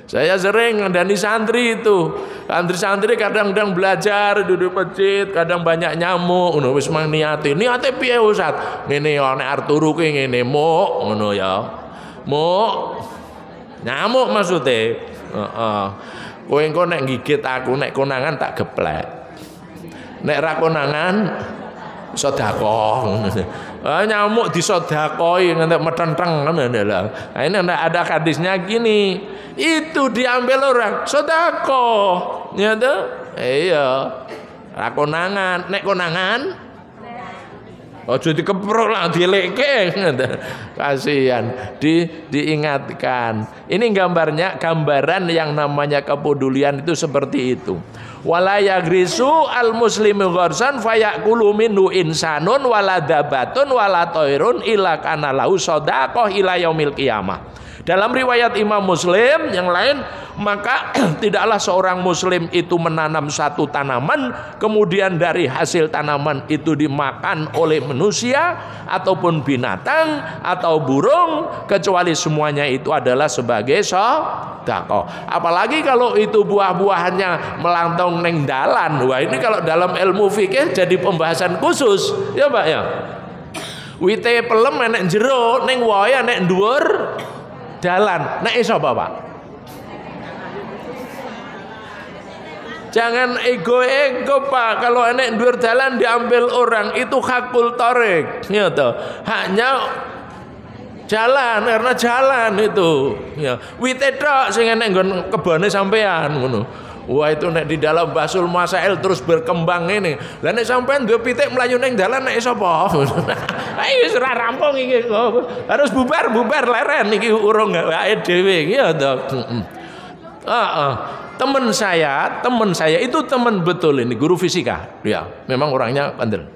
Saya sering ngandani santri itu. Santri-santri kadang-kadang belajar duduk masjid, kadang banyak nyamuk, ngono wis mang niate piye Ustaz? Ngene ya nek Arturu ki ngene, muk ngono ya. Muk. Nyamuk maksude. Heeh. Kowe engko nek gigit aku nek konangan tak geplek. Nek ra konangan sedekah. Nyamuk disedekahi nganti metenteng ngono lho. Nah, ini ada hadisnya gini. Itu diambil orang sedekah. Ya toh? Iya. Ra konangan, nek konangan ojo dikeprok lah dilekke. Kasihan. Diingatkan. Ini gambaran yang namanya kepedulian itu seperti itu. Wala yagrisu al muslimu gharsan fayakulu minhu insanun wala dabatun wala tairun illa kana lahu sadaqah ila yaumil qiyamah. Dalam riwayat Imam Muslim yang lain, maka tidaklah seorang muslim itu menanam satu tanaman kemudian dari hasil tanaman itu dimakan oleh manusia ataupun binatang atau burung, kecuali semuanya itu adalah sebagai sedekah. Apalagi kalau itu buah-buahannya melantong neng dalan. Wah, ini kalau dalam ilmu fikih jadi pembahasan khusus ya Pak ya. Wite pelem enek jero, ning wae enek dhuwur dalan. Nek iso Bapak. Jangan ego-ego Pak. Kalau enek dhuwur dalan diambil orang, itu hakul tarik. Ya toh. Haknya jalan, karena jalan itu. Ya. Wite tok sing enek nggon kebone sampean ngono. Wah, itu nek di dalam basul masail terus berkembang ini. Lah nek sampean duwe pitik mlayu ning dalan nek sapa? Ayo wis ora rampung iki. Harus bubar leren iki urung awake dhewe iki ya to. Teman saya itu teman betul ini, guru fisika. Ya, memang orangnya pandel.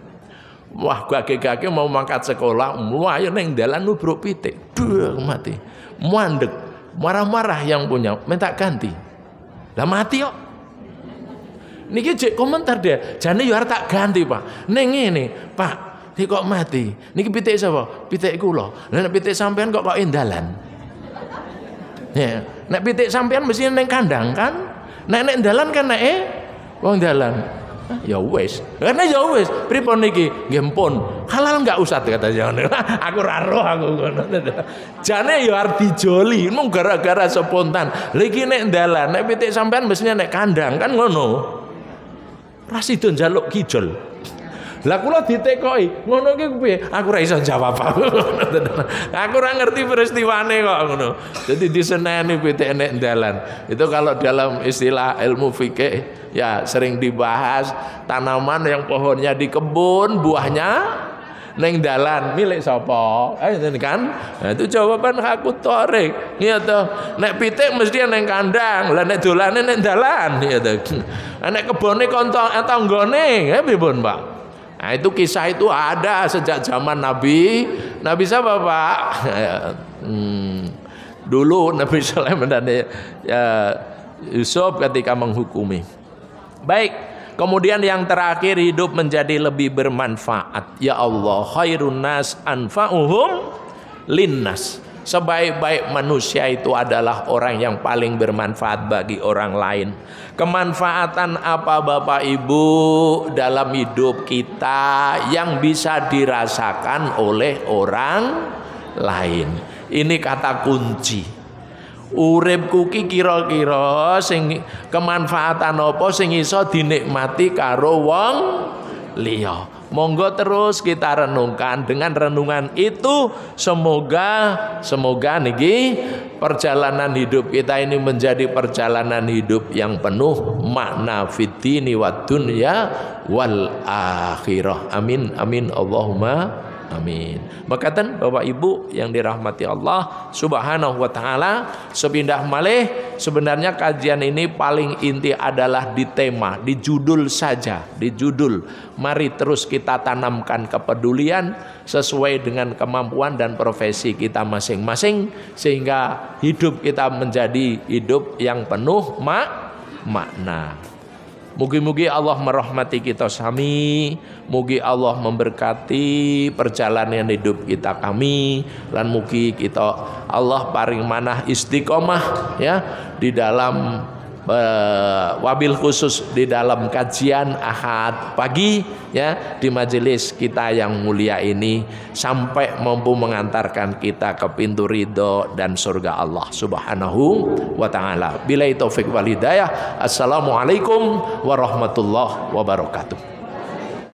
Wah, gage-gage mau mangkat sekolah, mlayu ning dalan nubruk pitik. Duh, mati. Mandek. Marah-marah yang punya, minta ganti. Lah mati kok. Niki cek komentar dia. Jane yo arep tak ganti, Pak. Ning ngene, Pak, iki kok mati. Niki pitik sapa? Pitik kula. Lah nek pitik sampean kok dalan. Ya, nek pitik sampean mesti ning kandang kan? Nek dalan kan nek wong dalan. Ya wis. Karena ya wis, pripun niki? Nggih pun. Halal enggak Ustaz kata jane. Aku ra roh aku ngono. Jane ya arep dijoli, mung gara-gara spontan. Lha iki nek dalan, nek pitik sampean mestinya nek kandang kan ngono. Ra sida njaluk kijol. Lah kula ditekoki, ngono ki piye? Aku ora iso jawab. Aku ora ngerti peristiwane kok ngono. Jadi diseneni pitik nek dalan. Itu kalau dalam istilah ilmu fikih ya sering dibahas tanaman yang pohonnya di kebun, buahnya neng dalan, milik sapa? Ini kan? Nah, itu jawaban hakut tarik. Iya toh. Nek pitik mesti neng kandang, lah nek dolane neng dalan, iya toh. Nek kebone tanggane, ya pripun, Pak? Nah, itu kisah itu ada sejak zaman Nabi siapa Pak? Dulu Nabi Sulaiman dan Yusuf ketika menghukumi. Baik, kemudian yang terakhir, hidup menjadi lebih bermanfaat. Ya Allah, khairun nas anfa'uhum linnas. Sebaik-baik manusia itu adalah orang yang paling bermanfaat bagi orang lain. Kemanfaatan apa Bapak Ibu dalam hidup kita yang bisa dirasakan oleh orang lain? Ini kata kunci. Uripku ki kira-kira sing kemanfaatan apa sing iso dinikmati karo wong liya. Monggo terus kita renungkan. Dengan renungan itu semoga niki perjalanan hidup kita ini menjadi perjalanan hidup yang penuh makna fitini wad dunya wal akhirah. Amin amin Allahumma amin. Makatan Bapak Ibu yang dirahmati Allah Subhanahu wa taala, sepindah malih sebenarnya kajian ini paling inti adalah di tema, di judul saja, di judul. Mari terus kita tanamkan kepedulian sesuai dengan kemampuan dan profesi kita masing-masing sehingga hidup kita menjadi hidup yang penuh makna. Mugi-mugi Allah merahmati kita sami, mugi Allah memberkati perjalanan hidup kita kami, lan mugi kita Allah paring manah istiqomah ya di dalam wabil khusus di dalam kajian Ahad pagi ya di majelis kita yang mulia ini sampai mampu mengantarkan kita ke pintu ridho dan surga Allah Subhanahu wa taala. Billahi taufik wal hidayah. Assalamualaikum warahmatullahi wabarakatuh.